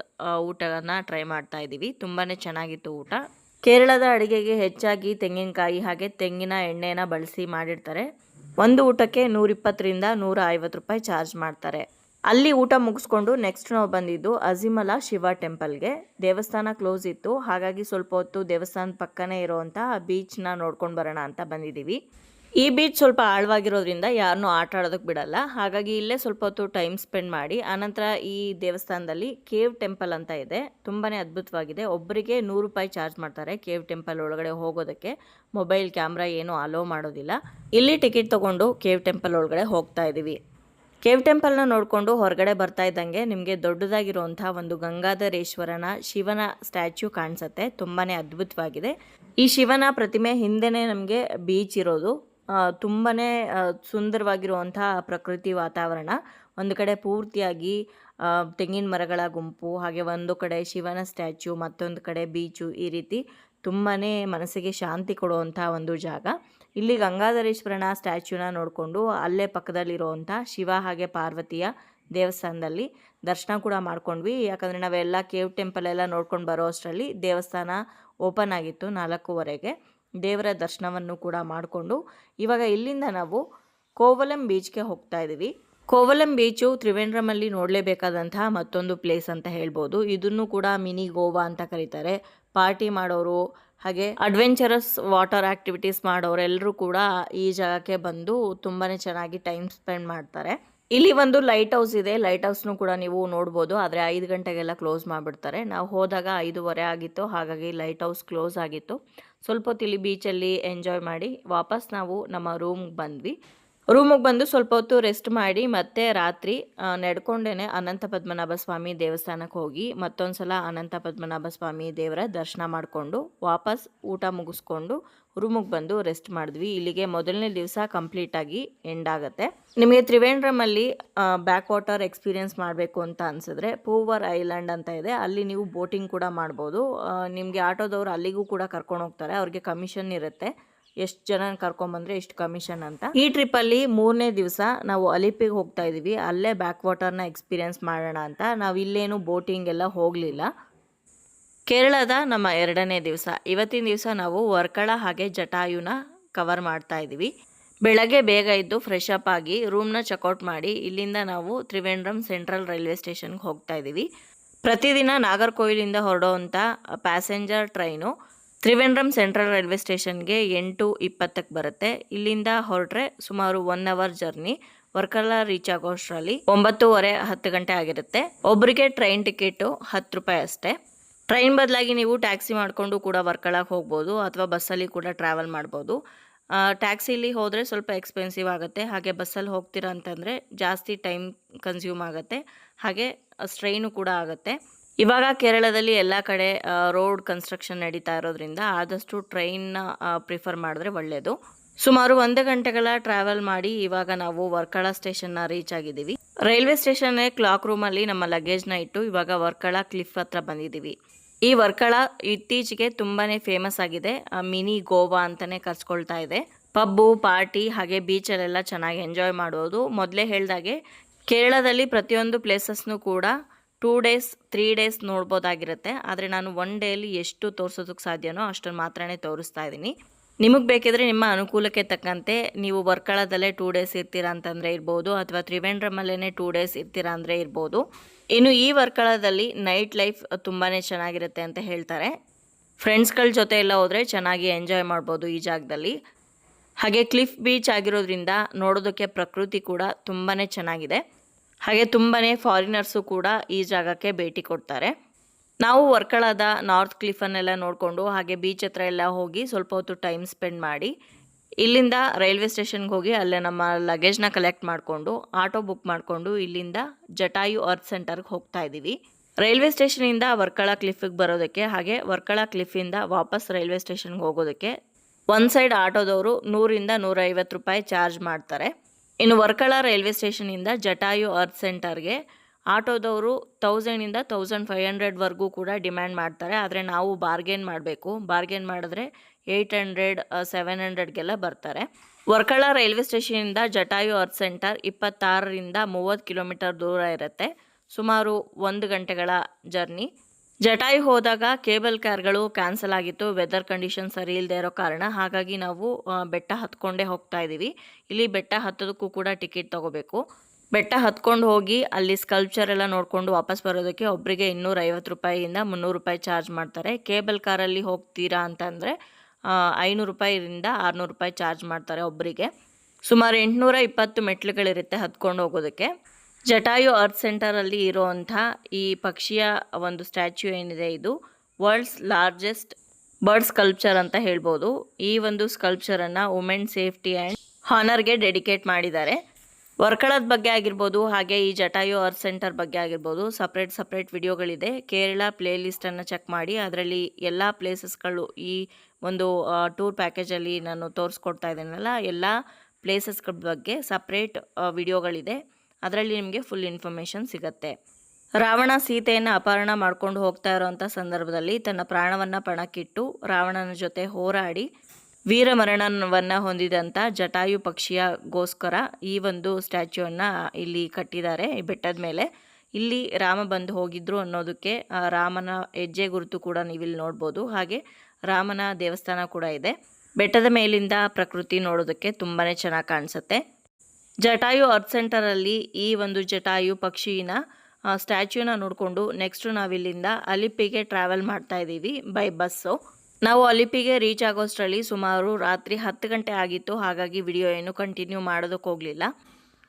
ಊಟನ ಟ್ರೈ ಮಾಡ್ತಾ ಇದ್ದೀವಿ. ತುಂಬಾ ಚೆನ್ನಾಗಿತ್ತು ಊಟ. ಕೇರಳದ ಅಡುಗೆಗೆ ಹೆಚ್ಚಾಗಿ ತೆಂಗಿನಕಾಯಿ ಹಾಗೆ ತೆಂಗಿನ ಎಣ್ಣೆನ ಬಳಸಿ ಮಾಡಿರ್ತಾರೆ. ಒಂದು ಊಟಕ್ಕೆ 120 ರಿಂದ 150 ರೂಪಾಯಿ ಚಾರ್ಜ್ ಮಾಡ್ತಾರೆ. ಅಲ್ಲಿ ಊಟ ಮುಗಿಸ್ಕೊಂಡು ನೆಕ್ಸ್ಟ್ ನಾವು ಬಂದಿದ್ದು ಅಜಿಮಲ ಶಿವ ಟೆಂಪಲ್ಗೆ. ದೇವಸ್ಥಾನ ಕ್ಲೋಸ್ ಇತ್ತು, ಹಾಗಾಗಿ ಸ್ವಲ್ಪ ಹೊತ್ತು ದೇವಸ್ಥಾನದ ಪಕ್ಕನೇ ಇರೋವಂಥ ಬೀಚ್ನ ನೋಡ್ಕೊಂಡು ಬರೋಣ ಅಂತ ಬಂದಿದ್ದೀವಿ. ಈ ಬೀಚ್ ಸ್ವಲ್ಪ ಆಳವಾಗಿರೋದ್ರಿಂದ ಯಾರನ್ನೂ ಆಟ ಆಡೋದಕ್ಕೆ ಬಿಡಲ್ಲ. ಹಾಗಾಗಿ ಇಲ್ಲೇ ಸ್ವಲ್ಪ ಹೊತ್ತು ಟೈಮ್ ಸ್ಪೆಂಡ್ ಮಾಡಿ ಆನಂತರ ಈ ದೇವಸ್ಥಾನದಲ್ಲಿ ಕೇವ್ ಟೆಂಪಲ್ ಅಂತ ಇದೆ. ತುಂಬಾ ಅದ್ಭುತವಾಗಿದೆ. ಒಬ್ಬರಿಗೆ 100 ರೂಪಾಯಿ ಚಾರ್ಜ್ ಮಾಡ್ತಾರೆ ಕೇವ್ ಟೆಂಪಲ್ ಒಳಗಡೆ ಹೋಗೋದಕ್ಕೆ. ಮೊಬೈಲ್ ಕ್ಯಾಮ್ರಾ ಏನೂ ಅಲೋ ಮಾಡೋದಿಲ್ಲ. ಇಲ್ಲಿ ಟಿಕೆಟ್ ತೊಗೊಂಡು ಕೇವ್ ಟೆಂಪಲ್ ಒಳಗಡೆ ಹೋಗ್ತಾ ಇದ್ದೀವಿ. ಕೇವ್ ಟೆಂಪಲ್ನ ನೋಡಿಕೊಂಡು ಹೊರಗಡೆ ಬರ್ತಾ ಇದ್ದಂಗೆ ನಿಮಗೆ ದೊಡ್ಡದಾಗಿರುವಂಥ ಒಂದು ಗಂಗಾಧರೇಶ್ವರನ ಶಿವನ ಸ್ಟ್ಯಾಚ್ಯೂ ಕಾಣಿಸುತ್ತೆ. ತುಂಬಾ ಅದ್ಭುತವಾಗಿದೆ. ಈ ಶಿವನ ಪ್ರತಿಮೆ ಹಿಂದೆನೇ ನಮಗೆ ಬೀಚ್ ಇರೋದು. ತುಂಬಾ ಸುಂದರವಾಗಿರುವಂಥ ಪ್ರಕೃತಿ ವಾತಾವರಣ. ಒಂದು ಕಡೆ ಪೂರ್ತಿಯಾಗಿ ತೆಂಗಿನ ಮರಗಳ ಗುಂಪು, ಹಾಗೆ ಒಂದು ಕಡೆ ಶಿವನ ಸ್ಟ್ಯಾಚ್ಯೂ, ಮತ್ತೊಂದು ಕಡೆ ಬೀಚು. ಈ ರೀತಿ ತುಂಬಾ ಮನಸ್ಸಿಗೆ ಶಾಂತಿ ಕೊಡುವಂಥ ಒಂದು ಜಾಗ. ಇಲ್ಲಿ ಗಂಗಾಧರೇಶ್ವರನ ಸ್ಟ್ಯಾಚ್ಯೂನ ನೋಡಿಕೊಂಡು ಅಲ್ಲೇ ಪಕ್ಕದಲ್ಲಿರುವಂಥ ಶಿವ ಹಾಗೆ ಪಾರ್ವತಿಯ ದೇವಸ್ಥಾನದಲ್ಲಿ ದರ್ಶನ ಕೂಡ ಮಾಡ್ಕೊಂಡ್ವಿ. ಯಾಕಂದರೆ ನಾವೆಲ್ಲ ಕೇವ್ ಟೆಂಪಲ್ ಎಲ್ಲ ನೋಡ್ಕೊಂಡು ಬರೋ ಅಷ್ಟರಲ್ಲಿ ದೇವಸ್ಥಾನ ಓಪನ್ ಆಗಿತ್ತು 4:15ಗೆ. ದೇವರ ದರ್ಶನವನ್ನು ಕೂಡ ಮಾಡಿಕೊಂಡು ಇವಾಗ ಇಲ್ಲಿಂದ ನಾವು ಕೋವಲಂ ಬೀಚ್ಗೆ ಹೋಗ್ತಾ ಇದ್ದೀವಿ. ಕೋವಲಂ ಬೀಚು ತ್ರಿವೇಂದ್ರಮಲ್ಲಿ ನೋಡಲೇಬೇಕಾದಂತಹ ಮತ್ತೊಂದು ಪ್ಲೇಸ್ ಅಂತ ಹೇಳ್ಬೋದು. ಇದನ್ನು ಕೂಡ ಮಿನಿ ಗೋವಾ ಅಂತ ಕರೀತಾರೆ. ಪಾರ್ಟಿ ಮಾಡೋರು ಹಾಗೆ ಅಡ್ವೆಂಚರಸ್ ವಾಟರ್ ಆ್ಯಕ್ಟಿವಿಟೀಸ್ ಮಾಡೋರೆಲ್ಲರೂ ಕೂಡ ಈ ಜಾಗಕ್ಕೆ ಬಂದು ತುಂಬಾ ಚೆನ್ನಾಗಿ ಟೈಮ್ ಸ್ಪೆಂಡ್ ಮಾಡ್ತಾರೆ. ಇಲ್ಲಿ ಒಂದು ಲೈಟ್ ಹೌಸ್ ಇದೆ. ಲೈಟ್ ಹೌಸ್ನು ಕೂಡ ನೀವು ನೋಡ್ಬೋದು. ಆದರೆ 5 ಗಂಟೆಗೆಲ್ಲ ಕ್ಲೋಸ್ ಮಾಡಿಬಿಡ್ತಾರೆ. ನಾವು ಹೋದಾಗ 5:15 ಆಗಿತ್ತು, ಹಾಗಾಗಿ ಲೈಟ್ ಹೌಸ್ ಕ್ಲೋಸ್ ಆಗಿತ್ತು. ಸ್ವಲ್ಪ ಹೊತ್ತು ಇಲ್ಲಿ ಬೀಚಲ್ಲಿ ಎಂಜಾಯ್ ಮಾಡಿ ವಾಪಸ್ ನಾವು ನಮ್ಮ ರೂಮ್ಗೆ ಬಂದ್ವಿ. ರೂಮಿಗೆ ಬಂದು ಸ್ವಲ್ಪ ಹೊತ್ತು ರೆಸ್ಟ್ ಮಾಡಿ ಮತ್ತೆ ರಾತ್ರಿ ನಡ್ಕೊಂಡೇ ಅನಂತ ಪದ್ಮನಾಭ ಸ್ವಾಮಿ ದೇವಸ್ಥಾನಕ್ಕೆ ಹೋಗಿ ಮತ್ತೊಂದು ಸಲ ಅನಂತ ಪದ್ಮನಾಭ ಸ್ವಾಮಿ ದೇವರ ದರ್ಶನ ಮಾಡಿಕೊಂಡು ವಾಪಸ್ ಊಟ ಮುಗಿಸ್ಕೊಂಡು ರೂಮಿಗೆ ಬಂದು ರೆಸ್ಟ್ ಮಾಡಿದ್ವಿ. ಇಲ್ಲಿಗೆ ಮೊದಲನೇ ದಿವಸ ಕಂಪ್ಲೀಟಾಗಿ ಎಂಡ್ ಆಗುತ್ತೆ. ನಿಮಗೆ ತ್ರಿವೇಂದ್ರಮಲ್ಲಿ ಬ್ಯಾಕ್ ವಾಟರ್ ಎಕ್ಸ್ಪೀರಿಯೆನ್ಸ್ ಮಾಡಬೇಕು ಅಂತ ಅನಿಸಿದ್ರೆ ಪೂವರ್ ಐಲ್ಯಾಂಡ್ ಅಂತ ಇದೆ. ಅಲ್ಲಿ ನೀವು ಬೋಟಿಂಗ್ ಕೂಡ ಮಾಡ್ಬೋದು. ನಿಮಗೆ ಆಟೋದವರು ಅಲ್ಲಿಗೂ ಕೂಡ ಕರ್ಕೊಂಡು ಹೋಗ್ತಾರೆ. ಅವ್ರಿಗೆ ಕಮಿಷನ್ ಇರುತ್ತೆ. ಎಷ್ಟು ಜನ ಕರ್ಕೊಂಬಂದರೆ ಎಷ್ಟು ಕಮಿಷನ್ ಅಂತ. ಈ ಟ್ರಿಪ್ಪಲ್ಲಿ 3ನೇ ದಿವಸ ನಾವು ಅಲಿಪಿಗೆ ಹೋಗ್ತಾ ಇದ್ದೀವಿ. ಅಲ್ಲೇ ಬ್ಯಾಕ್ ವಾಟರ್ನ ಎಕ್ಸ್ಪೀರಿಯೆನ್ಸ್ ಮಾಡೋಣ ಅಂತ. ನಾವು ಇಲ್ಲೇನು ಬೋಟಿಂಗ್ ಎಲ್ಲ ಹೋಗಲಿಲ್ಲ. ಕೇರಳದ ನಮ್ಮ 2ನೇ ದಿವಸ. ಇವತ್ತಿನ ದಿವಸ ನಾವು ವರ್ಕಳ ಹಾಗೆ ಜಟಾಯುನ ಕವರ್ ಮಾಡ್ತಾ ಇದ್ದೀವಿ. ಬೆಳಗ್ಗೆ ಬೇಗ ಇದ್ದು ಫ್ರೆಶ್ ಅಪ್ ಆಗಿ ರೂಮ್ನ ಚೆಕ್ಔಟ್ ಮಾಡಿ ಇಲ್ಲಿಂದ ನಾವು ತ್ರಿವೇಂದ್ರಂ ಸೆಂಟ್ರಲ್ ರೈಲ್ವೆ ಸ್ಟೇಷನ್ಗೆ ಹೋಗ್ತಾ ಇದ್ದೀವಿ. ಪ್ರತಿದಿನ ನಾಗರ್ಕೋವಿಲಿಂದ ಹೊರಡೋವಂಥ passenger train Trivandrum central railway ಸ್ಟೇಷನ್ಗೆ 8:20ಕ್ಕೆ ಬರುತ್ತೆ. ಇಲ್ಲಿಂದ ಹೊರಟ್ರೆ ಸುಮಾರು 1 ಅವರ್ ಜರ್ನಿ. ವರ್ಕಲ ರೀಚ್ ಆಗೋಷ್ಟರಲ್ಲಿ 9:30 10 ಗಂಟೆ ಆಗಿರುತ್ತೆ. ಒಬ್ಬರಿಗೆ ಟ್ರೈನ್ ಟಿಕೆಟು 10 ರೂಪಾಯಿ ಅಷ್ಟೇ. ಟ್ರೈನ್ ಬದಲಾಗಿ ನೀವು ಟ್ಯಾಕ್ಸಿ ಮಾಡಿಕೊಂಡು ಕೂಡ ವರ್ಕಳಾಗೆ ಹೋಗ್ಬೋದು ಅಥವಾ ಬಸ್ಸಲ್ಲಿ ಕೂಡ ಟ್ರಾವೆಲ್ ಮಾಡ್ಬೋದು. ಟ್ಯಾಕ್ಸಿಲಿ ಹೋದರೆ ಸ್ವಲ್ಪ ಎಕ್ಸ್ಪೆನ್ಸಿವ್ ಆಗುತ್ತೆ, ಹಾಗೆ ಬಸ್ಸಲ್ಲಿ ಹೋಗ್ತೀರಾ ಅಂತಂದರೆ ಜಾಸ್ತಿ ಟೈಮ್ ಕನ್ಸ್ಯೂಮ್ ಆಗುತ್ತೆ, ಹಾಗೆ ಸ್ಟ್ರೈನು ಕೂಡ ಆಗುತ್ತೆ. ಇವಾಗ ಕೇರಳದಲ್ಲಿ ಎಲ್ಲ ಕಡೆ ರೋಡ್ ಕನ್ಸ್ಟ್ರಕ್ಷನ್ ನಡೀತಾ ಇರೋದ್ರಿಂದ ಆದಷ್ಟು ಟ್ರೈನ್ನ ಪ್ರಿಫರ್ ಮಾಡಿದ್ರೆ ಒಳ್ಳೆಯದು. ಸುಮಾರು 1 ಗಂಟೆಗಳ ಟ್ರಾವೆಲ್ ಮಾಡಿ ಇವಾಗ ನಾವು ವರ್ಕಳ ಸ್ಟೇಷನ್ನ ರೀಚ್ ಆಗಿದ್ದೀವಿ. ರೈಲ್ವೆ ಸ್ಟೇಷನ್ನೇ ಕ್ಲಾಕ್ ರೂಮಲ್ಲಿ ನಮ್ಮ ಲಗೇಜ್ನ ಇಟ್ಟು ಇವಾಗ ವರ್ಕಳ ಕ್ಲಿಫ್ ಹತ್ರ ಬಂದಿದ್ದೀವಿ. ಈ ವರ್ಕಳ ಇತ್ತೀಚೆಗೆ ತುಂಬಾ ಫೇಮಸ್ ಆಗಿದೆ, ಮಿನಿ ಗೋವಾ ಅಂತಲೇ ಕರ್ಸ್ಕೊಳ್ತಾ ಇದೆ. ಪಬ್ಬು, ಪಾರ್ಟಿ ಹಾಗೆ ಬೀಚಲ್ಲೆಲ್ಲ ಚೆನ್ನಾಗಿ ಎಂಜಾಯ್ ಮಾಡ್ಬೋದು. ಮೊದಲೇ ಹೇಳ್ದಾಗೆ ಕೇರಳದಲ್ಲಿ ಪ್ರತಿಯೊಂದು ಪ್ಲೇಸಸ್ನೂ ಕೂಡ 2 ಡೇಸ್ 3 ಡೇಸ್ ನೋಡ್ಬೋದಾಗಿರುತ್ತೆ. ಆದರೆ ನಾನು 1 ಡೇಲಿ ಎಷ್ಟು ತೋರಿಸೋದಕ್ಕೆ ಸಾಧ್ಯನೋ ಅಷ್ಟನ್ನು ಮಾತ್ರನೇ ತೋರಿಸ್ತಾ ಇದ್ದೀನಿ. ನಿಮಗೆ ಬೇಕಿದ್ರೆ ನಿಮ್ಮ ಅನುಕೂಲಕ್ಕೆ ತಕ್ಕಂತೆ ನೀವು ವರ್ಕಳದಲ್ಲೇ 2 ಡೇಸ್ ಇರ್ತೀರಾ ಅಂತಂದರೆ ಇರ್ಬೋದು, ಅಥವಾ ತ್ರಿವೇಂದ್ರಮಲ್ಲೇ 2 ಡೇಸ್ ಇರ್ತೀರಾ ಅಂದರೆ ಇರ್ಬೋದು. ಇನ್ನು ಈ ವರ್ಕಳದಲ್ಲಿ ನೈಟ್ ಲೈಫ್ ತುಂಬಾ ಚೆನ್ನಾಗಿರುತ್ತೆ ಅಂತ ಹೇಳ್ತಾರೆ. ಫ್ರೆಂಡ್ಸ್ಗಳ ಜೊತೆ ಎಲ್ಲ ಹೋದರೆ ಚೆನ್ನಾಗಿ ಎಂಜಾಯ್ ಮಾಡ್ಬೋದು ಈ ಜಾಗದಲ್ಲಿ. ಹಾಗೆ ಕ್ಲಿಫ್ ಬೀಚ್ ಆಗಿರೋದ್ರಿಂದ ನೋಡೋದಕ್ಕೆ ಪ್ರಕೃತಿ ಕೂಡ ತುಂಬಾ ಚೆನ್ನಾಗಿದೆ. ಹಾಗೆ ತುಂಬಾ ಫಾರಿನರ್ಸು ಕೂಡ ಈ ಜಾಗಕ್ಕೆ ಭೇಟಿ ಕೊಡ್ತಾರೆ. ನಾವು ವರ್ಕಳದ ನಾರ್ತ್ ಕ್ಲಿಫನ್ನೆಲ್ಲ ನೋಡಿಕೊಂಡು ಹಾಗೆ ಬೀಚ್ ಹತ್ರ ಎಲ್ಲ ಹೋಗಿ ಸ್ವಲ್ಪ ಹೊತ್ತು ಟೈಮ್ ಸ್ಪೆಂಡ್ ಮಾಡಿ ಇಲ್ಲಿಂದ ರೈಲ್ವೆ ಸ್ಟೇಷನ್ಗೆ ಹೋಗಿ ಅಲ್ಲೇ ನಮ್ಮ ಲಗೇಜ್ನ ಕಲೆಕ್ಟ್ ಮಾಡಿಕೊಂಡು ಆಟೋ ಬುಕ್ ಮಾಡಿಕೊಂಡು ಇಲ್ಲಿಂದ ಜಟಾಯು ಅರ್ತ್ ಸೆಂಟರ್ಗೆ ಹೋಗ್ತಾ ಇದ್ದೀವಿ. ರೈಲ್ವೆ ಸ್ಟೇಷನಿಂದ ವರ್ಕಳ ಕ್ಲಿಫಿಗೆ ಬರೋದಕ್ಕೆ ಹಾಗೆ ವರ್ಕಳ ಕ್ಲಿಫಿಂದ ವಾಪಸ್ ರೈಲ್ವೆ ಸ್ಟೇಷನ್ಗೆ ಹೋಗೋದಕ್ಕೆ ಒಂದು ಸೈಡ್ ಆಟೋದವರು 100ರಿಂದ 150 ರೂಪಾಯಿ ಚಾರ್ಜ್ ಮಾಡ್ತಾರೆ. ಇನ್ನು ವರ್ಕಳ ರೈಲ್ವೆ ಸ್ಟೇಷನಿಂದ ಜಟಾಯು ಅರ್ತ್ ಸೆಂಟರ್ಗೆ ಆಟೋದವರು 1000ರಿಂದ 1500ವರೆಗೂ ಕೂಡ ಡಿಮ್ಯಾಂಡ್ ಮಾಡ್ತಾರೆ. ಆದರೆ ನಾವು ಬಾರ್ಗೇನ್ ಮಾಡಬೇಕು. ಬಾರ್ಗೇನ್ ಮಾಡಿದ್ರೆ 800 700ಗೆಲ್ಲ ಬರ್ತಾರೆ. ವರ್ಕಳ ರೈಲ್ವೆ ಸ್ಟೇಷನಿಂದ ಜಟಾಯು ಅರ್ತ್ ಸೆಂಟರ್ 26ರಿಂದ 30 ಕಿಲೋಮೀಟರ್ ದೂರ ಇರುತ್ತೆ. ಸುಮಾರು 1 ಗಂಟೆಗಳ ಜರ್ನಿ. ಜಟಾಯು ಹೋದಾಗ ಕೇಬಲ್ ಕಾರ್ಗಳು ಕ್ಯಾನ್ಸಲ್ ಆಗಿತ್ತು, ವೆದರ್ ಕಂಡೀಷನ್ ಸರಿ ಇಲ್ಲದೆ ಇರೋ ಕಾರಣ. ಹಾಗಾಗಿ ನಾವು ಬೆಟ್ಟ ಹತ್ಕೊಂಡೇ ಹೋಗ್ತಾ ಇದ್ದೀವಿ. ಇಲ್ಲಿ ಬೆಟ್ಟ ಹತ್ತೋದಕ್ಕೂ ಕೂಡ ಟಿಕೆಟ್ ತೊಗೋಬೇಕು. ಬೆಟ್ಟ ಹತ್ಕೊಂಡು ಹೋಗಿ ಅಲ್ಲಿ ಸ್ಕಲ್ಪ್ಚರ್ ಎಲ್ಲ ನೋಡಿಕೊಂಡು ವಾಪಸ್ ಬರೋದಕ್ಕೆ ಒಬ್ಬರಿಗೆ 250 ರೂಪಾಯಿಯಿಂದ 300 ರೂಪಾಯಿ ಚಾರ್ಜ್ ಮಾಡ್ತಾರೆ. ಕೇಬಲ್ ಕಾರಲ್ಲಿ ಹೋಗ್ತೀರಾ ಅಂತಂದರೆ 500 ರೂಪಾಯಿಯಿಂದ 600 ರೂಪಾಯಿ ಚಾರ್ಜ್ ಮಾಡ್ತಾರೆ ಒಬ್ಬರಿಗೆ. ಸುಮಾರು 820 ಮೆಟ್ಲುಗಳಿರುತ್ತೆ ಹತ್ಕೊಂಡು ಹೋಗೋದಕ್ಕೆ. ಜಟಾಯು ಅರ್ತ್ ಸೆಂಟರಲ್ಲಿ ಇರುವಂಥ ಈ ಪಕ್ಷಿಯ ಒಂದು ಸ್ಟ್ಯಾಚ್ಯೂ ಏನಿದೆ, ಇದು ವರ್ಲ್ಡ್ಸ್ ಲಾರ್ಜೆಸ್ಟ್ ಬರ್ಡ್ ಸ್ಕಲ್ಪ್ಚರ್ ಅಂತ ಹೇಳ್ಬೋದು. ಈ ಒಂದು ಸ್ಕಲ್ಪ್ಚರನ್ನು ವುಮೆನ್ ಸೇಫ್ಟಿ ಆ್ಯಂಡ್ ಹಾನರ್ಗೆ ಡೆಡಿಕೇಟ್ ಮಾಡಿದ್ದಾರೆ. ವರ್ಕಳದ ಬಗ್ಗೆ ಆಗಿರ್ಬೋದು, ಹಾಗೆ ಈ ಜಟಾಯು ಅರ್ತ್ ಸೆಂಟರ್ ಬಗ್ಗೆ ಆಗಿರ್ಬೋದು ಸಪ್ರೇಟ್ ವಿಡಿಯೋಗಳಿದೆ. ಕೇರಳ ಪ್ಲೇ ಲಿಸ್ಟನ್ನು ಚೆಕ್ ಮಾಡಿ, ಅದರಲ್ಲಿ ಎಲ್ಲ ಪ್ಲೇಸಸ್ಗಳು ಈ ಒಂದು ಟೂರ್ ಪ್ಯಾಕೇಜಲ್ಲಿ ನಾನು ತೋರಿಸ್ಕೊಡ್ತಾ ಇದ್ದೀನಲ್ಲ, ಎಲ್ಲ ಪ್ಲೇಸಸ್ಗಳ ಬಗ್ಗೆ ಸಪ್ರೇಟ್ ವಿಡಿಯೋಗಳಿದೆ. ಅದರಲ್ಲಿ ನಿಮಗೆ ಫುಲ್ ಇನ್ಫಾರ್ಮೇಷನ್ ಸಿಗುತ್ತೆ. ರಾವಣ ಸೀತೆಯನ್ನು ಅಪಹರಣ ಮಾಡ್ಕೊಂಡು ಹೋಗ್ತಾ ಇರೋವಂಥ ಸಂದರ್ಭದಲ್ಲಿ ತನ್ನ ಪ್ರಾಣವನ್ನು ಪಣಕ್ಕಿಟ್ಟು ರಾವಣನ ಜೊತೆ ಹೋರಾಡಿ ವೀರಮರಣವನ್ನು ಹೊಂದಿದಂಥ ಜಟಾಯು ಪಕ್ಷಿಯಗೋಸ್ಕರ ಈ ಒಂದು ಸ್ಟ್ಯಾಚ್ಯೂವನ್ನು ಇಲ್ಲಿ ಕಟ್ಟಿದ್ದಾರೆ ಈ ಬೆಟ್ಟದ ಮೇಲೆ. ಇಲ್ಲಿ ರಾಮ ಬಂದು ಹೋಗಿದ್ರು ಅನ್ನೋದಕ್ಕೆ ರಾಮನ ಹೆಜ್ಜೆ ಗುರುತು ಕೂಡ ನೀವಿಲ್ಲಿ ನೋಡ್ಬೋದು. ಹಾಗೆ ರಾಮನ ದೇವಸ್ಥಾನ ಕೂಡ ಇದೆ. ಬೆಟ್ಟದ ಮೇಲಿಂದ ಪ್ರಕೃತಿ ನೋಡೋದಕ್ಕೆ ತುಂಬಾ ಚೆನ್ನಾಗಿ ಕಾಣಿಸುತ್ತೆ. ಜಟಾಯು ಅರ್ತ್ ಸೆಂಟರಲ್ಲಿ ಈ ಒಂದು ಜಟಾಯು ಪಕ್ಷಿನ ಸ್ಟ್ಯಾಚ್ಯೂನ ನೋಡಿಕೊಂಡು ನೆಕ್ಸ್ಟು ನಾವಿಲ್ಲಿಂದ ಅಲಿಪಿಗೆ ಟ್ರಾವೆಲ್ ಮಾಡ್ತಾ ಇದ್ದೀವಿ ಬೈ ಬಸ್ಸು. ನಾವು ಅಲಿಪಿಗೆ ರೀಚ್ ಆಗೋಷ್ಟರಲ್ಲಿ ಸುಮಾರು ರಾತ್ರಿ 10 ಗಂಟೆ ಆಗಿತ್ತು. ಹಾಗಾಗಿ ವಿಡಿಯೋ ಏನು ಕಂಟಿನ್ಯೂ ಮಾಡೋದಕ್ಕೆ ಹೋಗಲಿಲ್ಲ.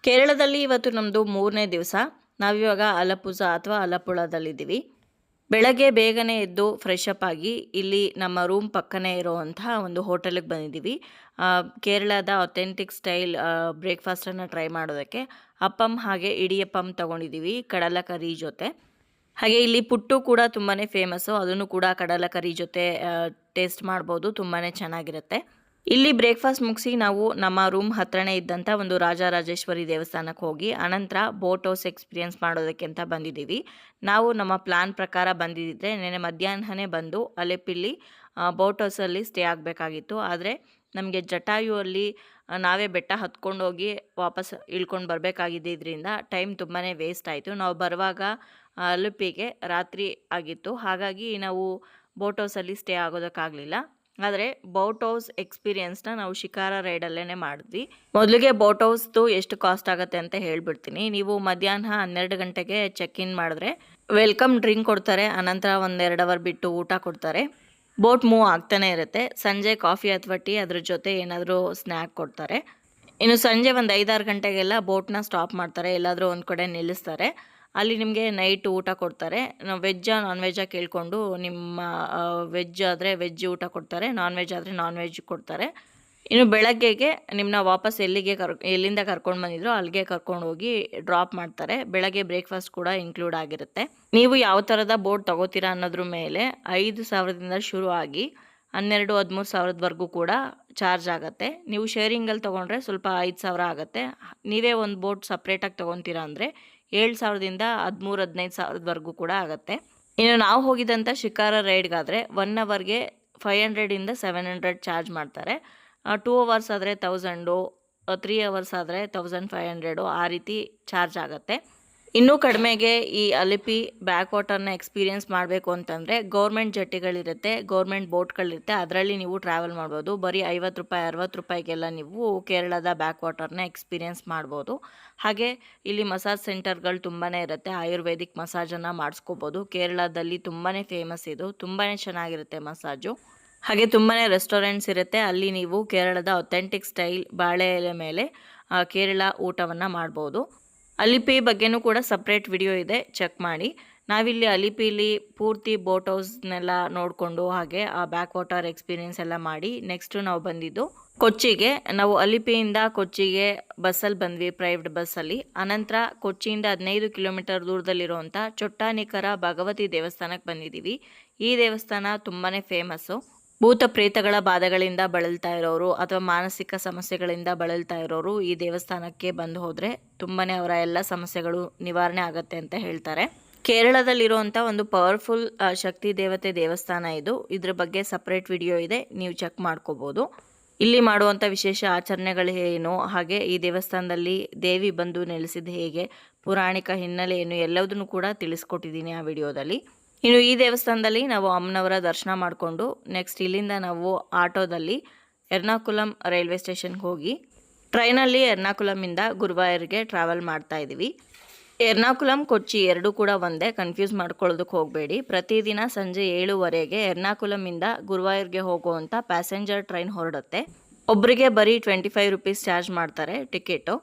ಕೇರಳದಲ್ಲಿ ಇವತ್ತು ನಮ್ಮದು 3ನೇ ದಿವಸ. ನಾವಿವಾಗ ಅಲಪುಜ ಅಥವಾ ಅಲಪುಳದಲ್ಲಿದ್ದೀವಿ. ಬೆಳಗ್ಗೆ ಬೇಗನೆ ಎದ್ದು ಫ್ರೆಶ್ ಅಪ್ ಆಗಿ ಇಲ್ಲಿ ನಮ್ಮ ರೂಮ್ ಪಕ್ಕನೇ ಇರೋವಂಥ ಒಂದು ಹೋಟೆಲಿಗೆ ಬಂದಿದ್ದೀವಿ. ಕೇರಳದ ಅಥೆಂಟಿಕ್ ಸ್ಟೈಲ್ ಬ್ರೇಕ್ಫಾಸ್ಟನ್ನು ಟ್ರೈ ಮಾಡೋದಕ್ಕೆ ಅಪ್ಪಮ್ ಹಾಗೆ ಇಡಿಯಪ್ಪಮ್ ತೊಗೊಂಡಿದ್ದೀವಿ ಕಡಲಕರಿ ಜೊತೆ. ಹಾಗೆ ಇಲ್ಲಿ ಪುಟ್ಟು ಕೂಡ ತುಂಬಾ ಫೇಮಸ್ಸು, ಅದನ್ನು ಕೂಡ ಕಡಲಕರಿ ಜೊತೆ ಟೇಸ್ಟ್ ಮಾಡ್ಬೋದು, ತುಂಬಾ ಚೆನ್ನಾಗಿರುತ್ತೆ. ಇಲ್ಲಿ ಬ್ರೇಕ್ಫಾಸ್ಟ್ ಮುಗಿಸಿ ನಾವು ನಮ್ಮ ರೂಮ್ ಹತ್ರನೇ ಇದ್ದಂಥ ಒಂದು ರಾಜರಾಜೇಶ್ವರಿ ದೇವಸ್ಥಾನಕ್ಕೆ ಹೋಗಿ ಅನಂತರ ಬೋಟ್ ಹೌಸ್ ಎಕ್ಸ್ಪೀರಿಯೆನ್ಸ್ ಮಾಡೋದಕ್ಕೆ ಅಂತ ಬಂದಿದ್ದೀವಿ. ನಾವು ನಮ್ಮ ಪ್ಲ್ಯಾನ್ ಪ್ರಕಾರ ಬಂದಿದ್ದರೆ ನೆನ್ನೆ ಮಧ್ಯಾಹ್ನನೇ ಬಂದು ಅಲೆಪಿಲ್ಲಿ ಬೋಟ್ ಹೌಸಲ್ಲಿ ಸ್ಟೇ ಆಗಬೇಕಾಗಿತ್ತು. ಆದರೆ ನಮಗೆ ಜಟಾಯುವಲ್ಲಿ ನಾವೇ ಬೆಟ್ಟ ಹತ್ಕೊಂಡು ಹೋಗಿ ವಾಪಸ್ ಇಳ್ಕೊಂಡು ಬರಬೇಕಾಗಿದ್ದರಿಂದ ಟೈಮ್ ತುಂಬಾ ವೇಸ್ಟ್ ಆಯಿತು. ನಾವು ಬರುವಾಗ ಅಲುಪಿಗೆ ರಾತ್ರಿ ಆಗಿತ್ತು. ಹಾಗಾಗಿ ನಾವು ಬೋಟ್ ಹೌಸಲ್ಲಿ ಸ್ಟೇ ಆಗೋದಕ್ಕಾಗಲಿಲ್ಲ. ಆದರೆ ಬೋಟ್ ಹೌಸ್ ಎಕ್ಸ್ಪೀರಿಯೆನ್ಸ್ನ ನಾವು ಶಿಕಾರ ರೈಡಲ್ಲೇ ಮಾಡಿದ್ವಿ. ಮೊದಲಿಗೆ ಬೋಟ್ ಹೌಸ್ದು ಎಷ್ಟು ಕಾಸ್ಟ್ ಆಗುತ್ತೆ ಅಂತ ಹೇಳ್ಬಿಡ್ತೀನಿ. ನೀವು ಮಧ್ಯಾಹ್ನ 12 ಗಂಟೆಗೆ ಚೆಕ್ ಇನ್ ಮಾಡಿದ್ರೆ ವೆಲ್ಕಮ್ ಡ್ರಿಂಕ್ ಕೊಡ್ತಾರೆ, ಅನಂತರ 1-2 ಅವರ್ ಬಿಟ್ಟು ಊಟ ಕೊಡ್ತಾರೆ. ಬೋಟ್ ಮೂವ್ ಆಗ್ತಾನೆ ಇರುತ್ತೆ. ಸಂಜೆ ಕಾಫಿ ಅಥವಾ ಟೀ ಅದ್ರ ಜೊತೆ ಏನಾದರೂ ಸ್ನ್ಯಾಕ್ ಕೊಡ್ತಾರೆ. ಇನ್ನು ಸಂಜೆ ಒಂದು 5-6 ಗಂಟೆಗೆಲ್ಲ ಬೋಟ್ನ ಸ್ಟಾಪ್ ಮಾಡ್ತಾರೆ, ಎಲ್ಲಾದರೂ ಒಂದು ಕಡೆ ನಿಲ್ಲಿಸ್ತಾರೆ. ಅಲ್ಲಿ ನಿಮಗೆ ನೈಟ್ ಊಟ ಕೊಡ್ತಾರೆ. ವೆಜ್ಜಾ ನಾನ್ ವೆಜ್ಜಾ ಕೇಳಿಕೊಂಡು ನಿಮ್ಮ ವೆಜ್ ಆದರೆ ವೆಜ್ ಊಟ ಕೊಡ್ತಾರೆ, ನಾನ್ ವೆಜ್ ಆದರೆ ನಾನ್ ವೆಜ್ ಕೊಡ್ತಾರೆ. ಇನ್ನು ಬೆಳಗ್ಗೆಗೆ ನಿಮ್ಮನ್ನ ವಾಪಸ್ ಎಲ್ಲಿಂದ ಕರ್ಕೊಂಡು ಬಂದಿದ್ರೋ ಅಲ್ಲಿಗೆ ಕರ್ಕೊಂಡು ಹೋಗಿ ಡ್ರಾಪ್ ಮಾಡ್ತಾರೆ. ಬೆಳಗ್ಗೆ ಬ್ರೇಕ್ಫಾಸ್ಟ್ ಕೂಡ ಇನ್ಕ್ಲೂಡ್ ಆಗಿರುತ್ತೆ. ನೀವು ಯಾವ ಥರದ ಬೋಟ್ ತಗೋತೀರಾ ಅನ್ನೋದ್ರ ಮೇಲೆ 5,000ದಿಂದ ಶುರು ಆಗಿ 12-13 ಸಾವಿರದವರೆಗೂ ಕೂಡ ಚಾರ್ಜ್ ಆಗುತ್ತೆ. ನೀವು ಶೇರಿಂಗಲ್ಲಿ ತೊಗೊಂಡ್ರೆ ಸ್ವಲ್ಪ 5,000 ಆಗುತ್ತೆ. ನೀವೇ ಒಂದು ಬೋಟ್ ಸಪ್ರೇಟಾಗಿ ತೊಗೊತೀರಾ ಅಂದರೆ 7,000ದಿಂದ 13-15 ಸಾವಿರದವರೆಗೂ ಕೂಡ ಆಗುತ್ತೆ. ಇನ್ನು ನಾವು ಹೋಗಿದ್ದಂಥ ಶಿಕಾರ ರೈಡ್ಗಾದರೆ 1 ಅವರ್ಗೆ 500ರಿಂದ 700 ಚಾರ್ಜ್ ಮಾಡ್ತಾರೆ. 2 ಅವರ್ಸ್ ಆದರೆ 1000, 3 ಅವರ್ಸ್ ಆದರೆ 1500 ಆ ರೀತಿ ಚಾರ್ಜ್ ಆಗುತ್ತೆ. ಇನ್ನೂ ಕಡಿಮೆಗೆ ಈ ಅಲಿಪಿ ಬ್ಯಾಕ್ ವಾಟರ್ನ ಎಕ್ಸ್ಪೀರಿಯೆನ್ಸ್ ಮಾಡಬೇಕು ಅಂತಂದರೆ ಗೌರ್ಮೆಂಟ್ ಜೆಟ್ಟಿಗಳಿರುತ್ತೆ, ಗೌರ್ಮೆಂಟ್ ಬೋಟ್ಗಳಿರುತ್ತೆ, ಅದರಲ್ಲಿ ನೀವು ಟ್ರಾವೆಲ್ ಮಾಡ್ಬೋದು. ಬರೀ 50 ರೂಪಾಯಿ 60 ರೂಪಾಯಿಗೆಲ್ಲ ನೀವು ಕೇರಳದ ಬ್ಯಾಕ್ ವಾಟರ್ನ ಎಕ್ಸ್ಪೀರಿಯೆನ್ಸ್ ಮಾಡ್ಬೋದು. ಹಾಗೆ ಇಲ್ಲಿ ಮಸಾಜ್ ಸೆಂಟರ್ಗಳು ತುಂಬಾ ಇರುತ್ತೆ, ಆಯುರ್ವೇದಿಕ್ ಮಸಾಜನ್ನು ಮಾಡಿಸ್ಕೋಬೋದು. ಕೇರಳದಲ್ಲಿ ತುಂಬಾ ಫೇಮಸ್ ಇದು, ತುಂಬಾ ಚೆನ್ನಾಗಿರುತ್ತೆ ಮಸಾಜು. ಹಾಗೆ ತುಂಬಾ ರೆಸ್ಟೋರೆಂಟ್ಸ್ ಇರುತ್ತೆ, ಅಲ್ಲಿ ನೀವು ಕೇರಳದ ಅಥೆಂಟಿಕ್ ಸ್ಟೈಲ್ ಬಾಳೆ ಎಲೆ ಮೇಲೆ ಕೇರಳ ಊಟವನ್ನು ಮಾಡ್ಬೋದು. ಅಲಿಪಿ ಬಗ್ಗೆನೂ ಕೂಡ ಸಪ್ರೇಟ್ ವಿಡಿಯೋ ಇದೆ, ಚೆಕ್ ಮಾಡಿ. ನಾವಿಲ್ಲಿ ಅಲಿಪಿಲಿ ಪೂರ್ತಿ ಬೋಟ್ ಹೌಸ್ನೆಲ್ಲ ನೋಡಿಕೊಂಡು ಹಾಗೆ ಆ ಬ್ಯಾಕ್ ವಾಟರ್ ಎಕ್ಸ್ಪೀರಿಯೆನ್ಸ್ ಎಲ್ಲ ಮಾಡಿ ನೆಕ್ಸ್ಟು ನಾವು ಬಂದಿದ್ದು ಕೊಚ್ಚಿಗೆ. ನಾವು ಅಲಿಪಿಯಿಂದ ಕೊಚ್ಚಿಗೆ ಬಸ್ಸಲ್ಲಿ ಬಂದ್ವಿ, ಪ್ರೈವೇಟ್ ಬಸ್ಸಲ್ಲಿ. ಅನಂತರ ಕೊಚ್ಚಿಯಿಂದ 15 ಕಿಲೋಮೀಟರ್ ದೂರದಲ್ಲಿರುವಂಥ ಚೊಟ್ಟಾನಿಕರ ಭಗವತಿ ದೇವಸ್ಥಾನಕ್ಕೆ ಬಂದಿದ್ದೀವಿ. ಈ ದೇವಸ್ಥಾನ ತುಂಬಾ ಫೇಮಸ್ಸು. ಭೂತ ಪ್ರೇತಗಳ ಬಾಧೆಗಳಿಂದ ಬಳಲ್ತಾ ಇರೋರು ಅಥವಾ ಮಾನಸಿಕ ಸಮಸ್ಯೆಗಳಿಂದ ಬಳಲ್ತಾ ಇರೋರು ಈ ದೇವಸ್ಥಾನಕ್ಕೆ ಬಂದು ಹೋದರೆ ತುಂಬಾ ಅವರ ಎಲ್ಲ ಸಮಸ್ಯೆಗಳು ನಿವಾರಣೆ ಆಗುತ್ತೆ ಅಂತ ಹೇಳ್ತಾರೆ. ಕೇರಳದಲ್ಲಿರುವಂಥ ಒಂದು ಪವರ್ಫುಲ್ ಶಕ್ತಿ ದೇವತೆ ದೇವಸ್ಥಾನ ಇದು. ಇದ್ರ ಬಗ್ಗೆ ಸಪ್ರೇಟ್ ವಿಡಿಯೋ ಇದೆ, ನೀವು ಚೆಕ್ ಮಾಡ್ಕೋಬೋದು. ಇಲ್ಲಿ ಮಾಡುವಂಥ ವಿಶೇಷ ಆಚರಣೆಗಳು ಏನು, ಹಾಗೆ ಈ ದೇವಸ್ಥಾನದಲ್ಲಿ ದೇವಿ ಬಂದು ನೆಲೆಸಿದ ಹೇಗೆ, ಪುರಾಣಿಕ ಹಿನ್ನೆಲೆ ಏನು, ಎಲ್ಲದನ್ನು ಕೂಡ ತಿಳಿಸ್ಕೊಟ್ಟಿದ್ದೀನಿ ಆ ವಿಡಿಯೋದಲ್ಲಿ. ಇನ್ನು ಈ ದೇವಸ್ಥಾನದಲ್ಲಿ ನಾವು ಅಮ್ಮನವರ ದರ್ಶನ ಮಾಡಿಕೊಂಡು ನೆಕ್ಸ್ಟ್ ಇಲ್ಲಿಂದ ನಾವು ಆಟೋದಲ್ಲಿ ಎರ್ನಾಕುಲಂ ರೈಲ್ವೆ ಸ್ಟೇಷನ್ಗೆ ಹೋಗಿ ಟ್ರೈನಲ್ಲಿ ಎರ್ನಾಕುಲಮಿಂದ ಗುರುವಾಯೂರ್ಗೆ ಟ್ರಾವೆಲ್ ಮಾಡ್ತಾ ಇದ್ದೀವಿ. ಎರ್ನಾಕುಲಂ ಕೊಚ್ಚಿ ಎರಡೂ ಕೂಡ ಒಂದೇ, ಕನ್ಫ್ಯೂಸ್ ಮಾಡ್ಕೊಳ್ಳೋದಕ್ಕೆ ಹೋಗಬೇಡಿ. ಪ್ರತಿದಿನ ಸಂಜೆ 7:15ಗೆ ಎರ್ನಾಕುಲಮಿಂದ ಗುರುವಾಯೂರ್ಗೆ ಹೋಗುವಂಥ ಪ್ಯಾಸೆಂಜರ್ ಟ್ರೈನ್ ಹೊರಡುತ್ತೆ. ಒಬ್ಬರಿಗೆ ಬರೀ 25 ರೂಪೀಸ್ ಚಾರ್ಜ್ ಮಾಡ್ತಾರೆ ಟಿಕೆಟು.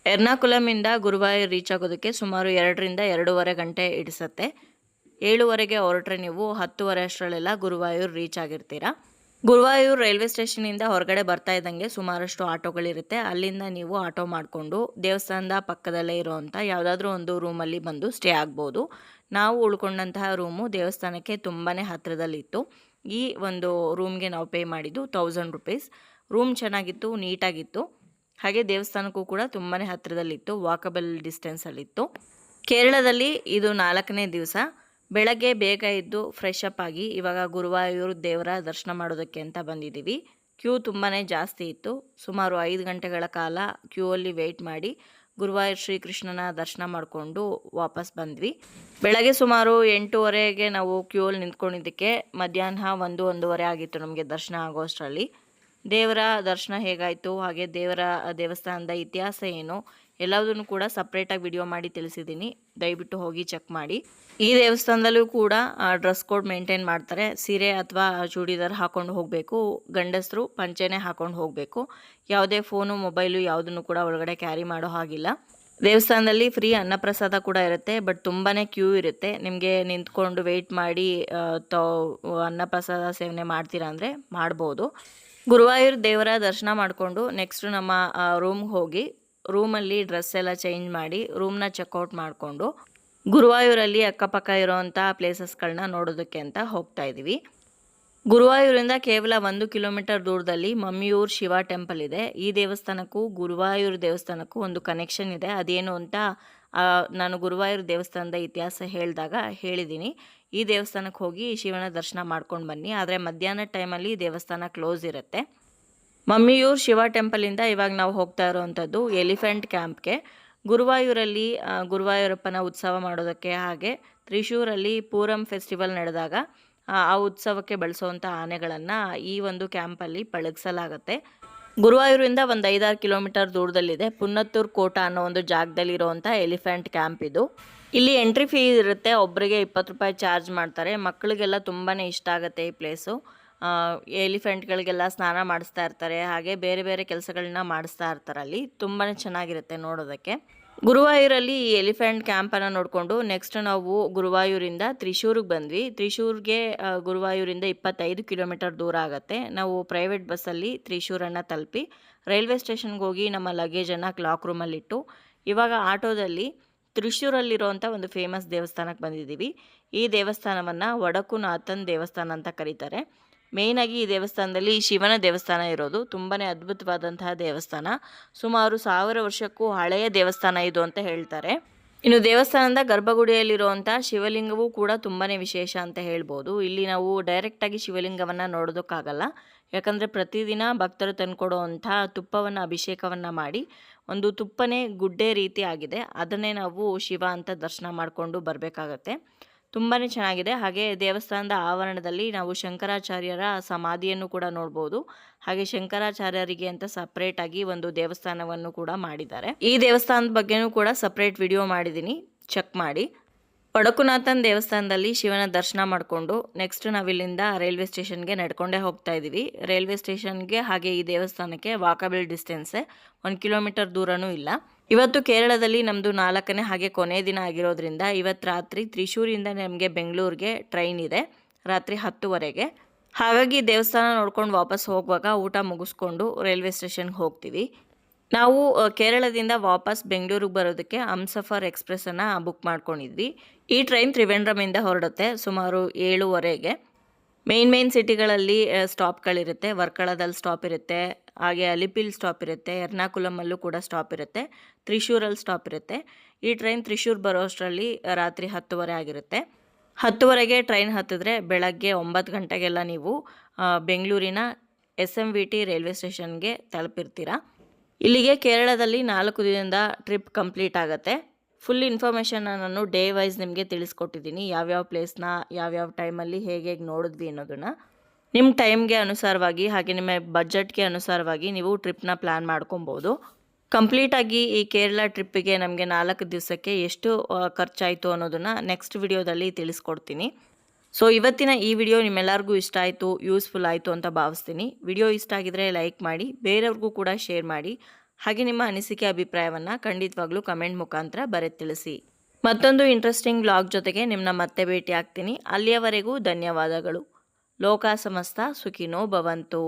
ಎರ್ನಾಕುಲಮಿಂದ ಗುರುವಾಯೂರ್ ರೀಚ್ ಆಗೋದಕ್ಕೆ ಸುಮಾರು 2ರಿಂದ 2.5 ಗಂಟೆ ಹಿಡಿಸುತ್ತೆ. 7:15ಗೆ ಹೊರಟ್ರೆ ನೀವು 10:30 ಅಷ್ಟರಲ್ಲೆಲ್ಲ ಗುರುವಾಯೂರ್ ರೀಚ್ ಆಗಿರ್ತೀರಾ. ಗುರುವಾಯೂರ್ ರೈಲ್ವೆ ಸ್ಟೇಷನಿಂದ ಹೊರಗಡೆ ಬರ್ತಾ ಇದ್ದಂಗೆ ಸುಮಾರಷ್ಟು ಆಟೋಗಳಿರುತ್ತೆ. ಅಲ್ಲಿಂದ ನೀವು ಆಟೋ ಮಾಡಿಕೊಂಡು ದೇವಸ್ಥಾನದ ಪಕ್ಕದಲ್ಲೇ ಇರುವಂಥ ಯಾವುದಾದ್ರೂ ಒಂದು ರೂಮಲ್ಲಿ ಬಂದು ಸ್ಟೇ ಆಗ್ಬೋದು. ನಾವು ಉಳ್ಕೊಂಡಂತಹ ರೂಮು ದೇವಸ್ಥಾನಕ್ಕೆ ತುಂಬಾ ಹತ್ತಿರದಲ್ಲಿತ್ತು. ಈ ಒಂದು ರೂಮ್ಗೆ ನಾವು ಪೇ ಮಾಡಿದ್ದು 1000 ರೂಪೀಸ್. ರೂಮ್ ಚೆನ್ನಾಗಿತ್ತು, ನೀಟಾಗಿತ್ತು. ಹಾಗೆ ದೇವಸ್ಥಾನಕ್ಕೂ ಕೂಡ ತುಂಬಾ ಹತ್ತಿರದಲ್ಲಿತ್ತು, ವಾಕಬಲ್ ಡಿಸ್ಟೆನ್ಸಲ್ಲಿತ್ತು. ಕೇರಳದಲ್ಲಿ ಇದು 4ನೇ ದಿವಸ. ಬೆಳಗ್ಗೆ ಬೇಗ ಎದ್ದು ಫ್ರೆಶ್ ಅಪ್ ಆಗಿ ಇವಾಗ ಗುರುವಾಯೂರು ದೇವರ ದರ್ಶನ ಮಾಡೋದಕ್ಕೆ ಅಂತ ಬಂದಿದ್ದೀವಿ. ಕ್ಯೂ ತುಂಬಾ ಜಾಸ್ತಿ ಇತ್ತು. ಸುಮಾರು 5 ಗಂಟೆಗಳ ಕಾಲ ಕ್ಯೂ ಅಲ್ಲಿ ವೆಯ್ಟ್ ಮಾಡಿ ಗುರುವಾಯೂರ್ ಶ್ರೀಕೃಷ್ಣನ ದರ್ಶನ ಮಾಡಿಕೊಂಡು ವಾಪಸ್ ಬಂದ್ವಿ. ಬೆಳಗ್ಗೆ ಸುಮಾರು 8:30ಗೆ ನಾವು ಕ್ಯೂ ಅಲ್ಲಿ ನಿಂತ್ಕೊಂಡಿದ್ದಕ್ಕೆ ಮಧ್ಯಾಹ್ನ 1-1:30 ಆಗಿತ್ತು ನಮಗೆ ದರ್ಶನ ಆಗೋಷ್ಟರಲ್ಲಿ. ದೇವರ ದರ್ಶನ ಹೇಗಾಯಿತು, ಹಾಗೆ ದೇವಸ್ಥಾನದ ಇತಿಹಾಸ ಏನು ಎಲ್ಲದನ್ನು ಕೂಡ ಸಪ್ರೇಟಾಗಿ ವಿಡಿಯೋ ಮಾಡಿ ತಿಳಿಸಿದ್ದೀನಿ, ದಯವಿಟ್ಟು ಹೋಗಿ ಚೆಕ್ ಮಾಡಿ. ಈ ದೇವಸ್ಥಾನದಲ್ಲೂ ಕೂಡ ಡ್ರೆಸ್ ಕೋಡ್ ಮೇಂಟೈನ್ ಮಾಡ್ತಾರೆ. ಸೀರೆ ಅಥವಾ ಚೂಡಿದಾರ್ ಹಾಕ್ಕೊಂಡು ಹೋಗಬೇಕು, ಗಂಡಸರು ಪಂಚೆನೇ ಹಾಕ್ಕೊಂಡು ಹೋಗಬೇಕು. ಯಾವುದೇ ಫೋನು ಮೊಬೈಲು ಯಾವುದನ್ನು ಕೂಡ ಒಳಗಡೆ ಕ್ಯಾರಿ ಮಾಡೋ ಹಾಗಿಲ್ಲ. ದೇವಸ್ಥಾನದಲ್ಲಿ ಫ್ರೀ ಅನ್ನಪ್ರಸಾದ ಕೂಡ ಇರುತ್ತೆ, ಬಟ್ ತುಂಬಾ ಕ್ಯೂ ಇರುತ್ತೆ. ನಿಮಗೆ ನಿಂತ್ಕೊಂಡು ವೆಯ್ಟ್ ಮಾಡಿ ಅನ್ನಪ್ರಸಾದ ಸೇವನೆ ಮಾಡ್ತೀರಾ ಅಂದರೆ ಮಾಡ್ಬೋದು. ಗುರುವಾಯೂರ್ ದೇವರ ದರ್ಶನ ಮಾಡಿಕೊಂಡು ನೆಕ್ಸ್ಟು ನಮ್ಮ ರೂಮ್ಗೆ ಹೋಗಿ ರೂಮಲ್ಲಿ ಡ್ರೆಸ್ ಎಲ್ಲ ಚೇಂಜ್ ಮಾಡಿ ರೂಮ್ನ ಚೆಕ್ಔಟ್ ಮಾಡಿಕೊಂಡು ಗುರುವಾಯೂರಲ್ಲಿ ಅಕ್ಕಪಕ್ಕ ಇರೋವಂಥ ಪ್ಲೇಸಸ್ಗಳನ್ನ ನೋಡೋದಕ್ಕೆ ಅಂತ ಹೋಗ್ತಾ ಇದ್ದೀವಿ. ಗುರುವಾಯೂರಿಂದ ಕೇವಲ 1 ಕಿಲೋಮೀಟರ್ ದೂರದಲ್ಲಿ ಮಮ್ಮಿಯೂರ್ ಶಿವ ಟೆಂಪಲ್ ಇದೆ. ಈ ದೇವಸ್ಥಾನಕ್ಕೂ ಗುರುವಾಯೂರ್ ದೇವಸ್ಥಾನಕ್ಕೂ ಒಂದು ಕನೆಕ್ಷನ್ ಇದೆ. ಅದೇನು ಅಂತ ನಾನು ಗುರುವಾಯೂರ್ ದೇವಸ್ಥಾನದ ಇತಿಹಾಸ ಹೇಳಿದಾಗ ಹೇಳಿದ್ದೀನಿ. ಈ ದೇವಸ್ಥಾನಕ್ಕೆ ಹೋಗಿ ಶಿವನ ದರ್ಶನ ಮಾಡ್ಕೊಂಡು ಬನ್ನಿ, ಆದರೆ ಮಧ್ಯಾಹ್ನ ಟೈಮಲ್ಲಿ ದೇವಸ್ಥಾನ ಕ್ಲೋಸ್ ಇರುತ್ತೆ. ಮಮ್ಮಿಯೂರ್ ಶಿವ ಟೆಂಪಲಿಂದ ಇವಾಗ ನಾವು ಹೋಗ್ತಾ ಇರೋವಂಥದ್ದು ಎಲಿಫೆಂಟ್ ಕ್ಯಾಂಪ್ಗೆ. ಗುರುವಾಯೂರಲ್ಲಿ ಗುರುವಾಯೂರಪ್ಪನ ಉತ್ಸವ ಮಾಡೋದಕ್ಕೆ, ಹಾಗೆ ತ್ರಿಶೂರಲ್ಲಿ ಪೂರಂ ಫೆಸ್ಟಿವಲ್ ನಡೆದಾಗ ಆ ಉತ್ಸವಕ್ಕೆ ಬಳಸುವಂಥ ಆನೆಗಳನ್ನು ಈ ಒಂದು ಕ್ಯಾಂಪಲ್ಲಿ ಪಳಗಿಸಲಾಗುತ್ತೆ. ಗುರುವಾಯೂರಿಂದ ಒಂದು 5-6 ಕಿಲೋಮೀಟರ್ ದೂರದಲ್ಲಿದೆ. ಪುನ್ನತ್ತೂರು ಕೋಟ ಅನ್ನೋ ಒಂದು ಜಾಗದಲ್ಲಿರುವಂಥ ಎಲಿಫೆಂಟ್ ಕ್ಯಾಂಪ್ ಇದು. ಇಲ್ಲಿ ಎಂಟ್ರಿ ಫೀ ಇರುತ್ತೆ, ಒಬ್ಬರಿಗೆ 20 ರೂಪಾಯಿ ಚಾರ್ಜ್ ಮಾಡ್ತಾರೆ. ಮಕ್ಕಳಿಗೆಲ್ಲ ತುಂಬಾ ಇಷ್ಟ ಆಗುತ್ತೆ ಈ ಪ್ಲೇಸು. ಎಲಿಫೆಂಟ್ಗಳಿಗೆಲ್ಲ ಸ್ನಾನ ಮಾಡಿಸ್ತಾ ಇರ್ತಾರೆ, ಹಾಗೆ ಬೇರೆ ಬೇರೆ ಕೆಲಸಗಳನ್ನ ಮಾಡಿಸ್ತಾ ಇರ್ತಾರೆ. ಅಲ್ಲಿ ತುಂಬಾ ಚೆನ್ನಾಗಿರುತ್ತೆ ನೋಡೋದಕ್ಕೆ. ಗುರುವಾಯೂರಲ್ಲಿ ಈ ಎಲಿಫೆಂಟ್ ಕ್ಯಾಂಪನ್ನು ನೋಡಿಕೊಂಡು ನೆಕ್ಸ್ಟ್ ನಾವು ಗುರುವಾಯೂರಿಂದ ತ್ರಿಶೂರಿಗೆ ಬಂದ್ವಿ. ತ್ರಿಶೂರ್ಗೆ ಗುರುವಾಯೂರಿಂದ 25 ಕಿಲೋಮೀಟರ್ ದೂರ ಆಗುತ್ತೆ. ನಾವು ಪ್ರೈವೇಟ್ ಬಸ್ಸಲ್ಲಿ ತ್ರಿಶೂರನ್ನು ತಲುಪಿ ರೈಲ್ವೆ ಸ್ಟೇಷನ್ಗೆ ಹೋಗಿ ನಮ್ಮ ಲಗೇಜನ್ನು ಕ್ಲಾಕ್ ರೂಮಲ್ಲಿಟ್ಟು ಇವಾಗ ಆಟೋದಲ್ಲಿ ತ್ರಿಶೂರಲ್ಲಿರುವಂಥ ಒಂದು ಫೇಮಸ್ ದೇವಸ್ಥಾನಕ್ಕೆ ಬಂದಿದ್ದೀವಿ. ಈ ದೇವಸ್ಥಾನವನ್ನು ವಡಕುನಾಥನ್ ದೇವಸ್ಥಾನ ಅಂತ ಕರೀತಾರೆ. ಮೇಯ್ನಾಗಿ ಈ ದೇವಸ್ಥಾನದಲ್ಲಿ ಶಿವನ ದೇವಸ್ಥಾನ ಇರೋದು. ತುಂಬಾ ಅದ್ಭುತವಾದಂತಹ ದೇವಸ್ಥಾನ. ಸುಮಾರು 1000 ವರ್ಷಕ್ಕೂ ಹಳೆಯ ದೇವಸ್ಥಾನ ಇದು ಅಂತ ಹೇಳ್ತಾರೆ. ಇನ್ನು ದೇವಸ್ಥಾನದ ಗರ್ಭಗುಡಿಯಲ್ಲಿರುವಂಥ ಶಿವಲಿಂಗವೂ ಕೂಡ ತುಂಬಾ ವಿಶೇಷ ಅಂತ ಹೇಳ್ಬೋದು. ಇಲ್ಲಿ ನಾವು ಡೈರೆಕ್ಟಾಗಿ ಶಿವಲಿಂಗವನ್ನು ನೋಡೋದಕ್ಕಾಗಲ್ಲ. ಯಾಕಂದರೆ ಪ್ರತಿದಿನ ಭಕ್ತರು ತಂದುಕೊಡುವಂಥ ತುಪ್ಪವನ್ನು ಅಭಿಷೇಕವನ್ನು ಮಾಡಿ ಒಂದು ತುಪ್ಪನೇ ಗುಡ್ಡೆ ರೀತಿ ಆಗಿದೆ. ಅದನ್ನೇ ನಾವು ಶಿವ ಅಂತ ದರ್ಶನ ಮಾಡಿಕೊಂಡು ಬರಬೇಕಾಗತ್ತೆ. ತುಂಬಾ ಚೆನ್ನಾಗಿದೆ. ಹಾಗೆ ದೇವಸ್ಥಾನದ ಆವರಣದಲ್ಲಿ ನಾವು ಶಂಕರಾಚಾರ್ಯರ ಸಮಾಧಿಯನ್ನು ಕೂಡ ನೋಡ್ಬೋದು. ಹಾಗೆ ಶಂಕರಾಚಾರ್ಯರಿಗೆ ಅಂತ ಸಪ್ರೇಟಾಗಿ ಒಂದು ದೇವಸ್ಥಾನವನ್ನು ಕೂಡ ಮಾಡಿದ್ದಾರೆ. ಈ ದೇವಸ್ಥಾನದ ಬಗ್ಗೆನೂ ಕೂಡ ಸಪ್ರೇಟ್ ವಿಡಿಯೋ ಮಾಡಿದ್ದೀನಿ, ಚೆಕ್ ಮಾಡಿ. ವಡಕುನಾಥನ್ ದೇವಸ್ಥಾನದಲ್ಲಿ ಶಿವನ ದರ್ಶನ ಮಾಡಿಕೊಂಡು ನೆಕ್ಸ್ಟ್ ನಾವಿಲ್ಲಿಂದ ರೈಲ್ವೆ ಸ್ಟೇಷನ್ಗೆ ನಡ್ಕೊಂಡೇ ಹೋಗ್ತಾ ಇದ್ದೀವಿ. ರೈಲ್ವೆ ಸ್ಟೇಷನ್ಗೆ ಹಾಗೆ ಈ ದೇವಸ್ಥಾನಕ್ಕೆ ವಾಕಬಲ್ ಡಿಸ್ಟೆನ್ಸೇ, 1 ಕಿಲೋಮೀಟರ್ ದೂರನೂ ಇಲ್ಲ. ಇವತ್ತು ಕೇರಳದಲ್ಲಿ ನಮ್ಮದು 4ನೇ ಹಾಗೆ ಕೊನೆ ದಿನ ಆಗಿರೋದ್ರಿಂದ ಇವತ್ತು ರಾತ್ರಿ ತ್ರಿಶೂರಿಂದ ನಮಗೆ ಬೆಂಗಳೂರಿಗೆ ಟ್ರೈನ್ ಇದೆ ರಾತ್ರಿ 10:00ವರೆಗೆ. ಹಾಗಾಗಿ ದೇವಸ್ಥಾನ ನೋಡ್ಕೊಂಡು ವಾಪಸ್ ಹೋಗುವಾಗ ಊಟ ಮುಗಿಸ್ಕೊಂಡು ರೈಲ್ವೆ ಸ್ಟೇಷನ್ಗೆ ಹೋಗ್ತೀವಿ. ನಾವು ಕೇರಳದಿಂದ ವಾಪಸ್ ಬೆಂಗಳೂರಿಗೆ ಬರೋದಕ್ಕೆ ಹಮ್ಸಫರ್ ಎಕ್ಸ್ಪ್ರೆಸ್ಸನ್ನು ಬುಕ್ ಮಾಡ್ಕೊಂಡಿದ್ವಿ. ಈ ಟ್ರೈನ್ ತ್ರಿವೇಂದ್ರಮಿಂದ ಹೊರಡುತ್ತೆ ಸುಮಾರು 7:30ಗೆ. ಮೇನ್ ಸಿಟಿಗಳಲ್ಲಿ ಸ್ಟಾಪ್ಗಳಿರುತ್ತೆ. ವರ್ಕಳದಲ್ಲಿ ಸ್ಟಾಪ್ ಇರುತ್ತೆ, ಹಾಗೆ ಅಲಿಪಿಲ್ ಸ್ಟಾಪ್ ಇರುತ್ತೆ, ಎರ್ನಾಕುಲಮಲ್ಲೂ ಕೂಡ ಸ್ಟಾಪ್ ಇರುತ್ತೆ, ತ್ರಿಶೂರಲ್ಲಿ ಸ್ಟಾಪ್ ಇರುತ್ತೆ. ಈ ಟ್ರೈನ್ ತ್ರಿಶೂರ್ ಬರೋ ಅಷ್ಟರಲ್ಲಿ ರಾತ್ರಿ 10:30 ಆಗಿರುತ್ತೆ. 10:30ಗೆ ಟ್ರೈನ್ ಹತ್ತಿದ್ರೆ ಬೆಳಗ್ಗೆ 9 ಗಂಟೆಗೆಲ್ಲ ನೀವು ಬೆಂಗಳೂರಿನ SMVT ರೈಲ್ವೆ ಸ್ಟೇಷನ್ಗೆ ತಲುಪಿರ್ತೀರ. ಇಲ್ಲಿಗೆ ಕೇರಳದಲ್ಲಿ 4 ದಿನದ ಟ್ರಿಪ್ ಕಂಪ್ಲೀಟ್ ಆಗುತ್ತೆ. ಫುಲ್ ಇನ್ಫಾರ್ಮೇಷನ್ನ ನಾನು ಡೇ ವೈಸ್ ನಿಮಗೆ ತಿಳಿಸ್ಕೊಟ್ಟಿದ್ದೀನಿ. ಯಾವ್ಯಾವ ಪ್ಲೇಸ್ನ ಯಾವ್ಯಾವ ಟೈಮಲ್ಲಿ ಹೇಗೆ ನೋಡಿದ್ವಿ ಅನ್ನೋದನ್ನು. ನಿಮ್ಮ ಟೈಮ್ಗೆ ಅನುಸಾರವಾಗಿ ಹಾಗೆ ನಿಮ್ಮ ಬಜೆಟ್ಗೆ ಅನುಸಾರವಾಗಿ ನೀವು ಟ್ರಿಪ್ನ ಪ್ಲ್ಯಾನ್ ಮಾಡ್ಕೊಬೋದು. ಕಂಪ್ಲೀಟಾಗಿ ಈ ಕೇರಳ ಟ್ರಿಪ್ಪಿಗೆ ನಮಗೆ 4 ದಿವಸಕ್ಕೆ ಎಷ್ಟು ಖರ್ಚಾಯಿತು ಅನ್ನೋದನ್ನು ನೆಕ್ಸ್ಟ್ ವಿಡಿಯೋದಲ್ಲಿ ತಿಳಿಸ್ಕೊಡ್ತೀನಿ. ಸೊ ಇವತ್ತಿನ ಈ ವಿಡಿಯೋ ನಿಮ್ಮೆಲ್ಲರಿಗೂ ಇಷ್ಟ ಆಯಿತು, ಯೂಸ್ಫುಲ್ ಆಯಿತು ಅಂತ ಭಾವಿಸ್ತೀನಿ. ವಿಡಿಯೋ ಇಷ್ಟ ಆಗಿದ್ರೆ ಲೈಕ್ ಮಾಡಿ, ಬೇರೆಯವ್ರಿಗೂ ಕೂಡ ಶೇರ್ ಮಾಡಿ. ಹಾಗೆ ನಿಮ್ಮ ಅನಿಸಿಕೆ ಅಭಿಪ್ರಾಯವನ್ನು ಖಂಡಿತವಾಗ್ಲೂ ಕಮೆಂಟ್ ಮುಖಾಂತರ ಬರೆದು ತಿಳಿಸಿ. ಮತ್ತೊಂದು ಇಂಟ್ರೆಸ್ಟಿಂಗ್ ವ್ಲಾಗ್ ಜೊತೆಗೆ ನಿಮ್ಮನ್ನ ಮತ್ತೆ ಭೇಟಿ ಆಗ್ತೀನಿ. ಅಲ್ಲಿಯವರೆಗೂ ಧನ್ಯವಾದಗಳು. ಲೋಕ ಸಮಸ್ತ ಸುಖಿನೋ ಭವಂತು.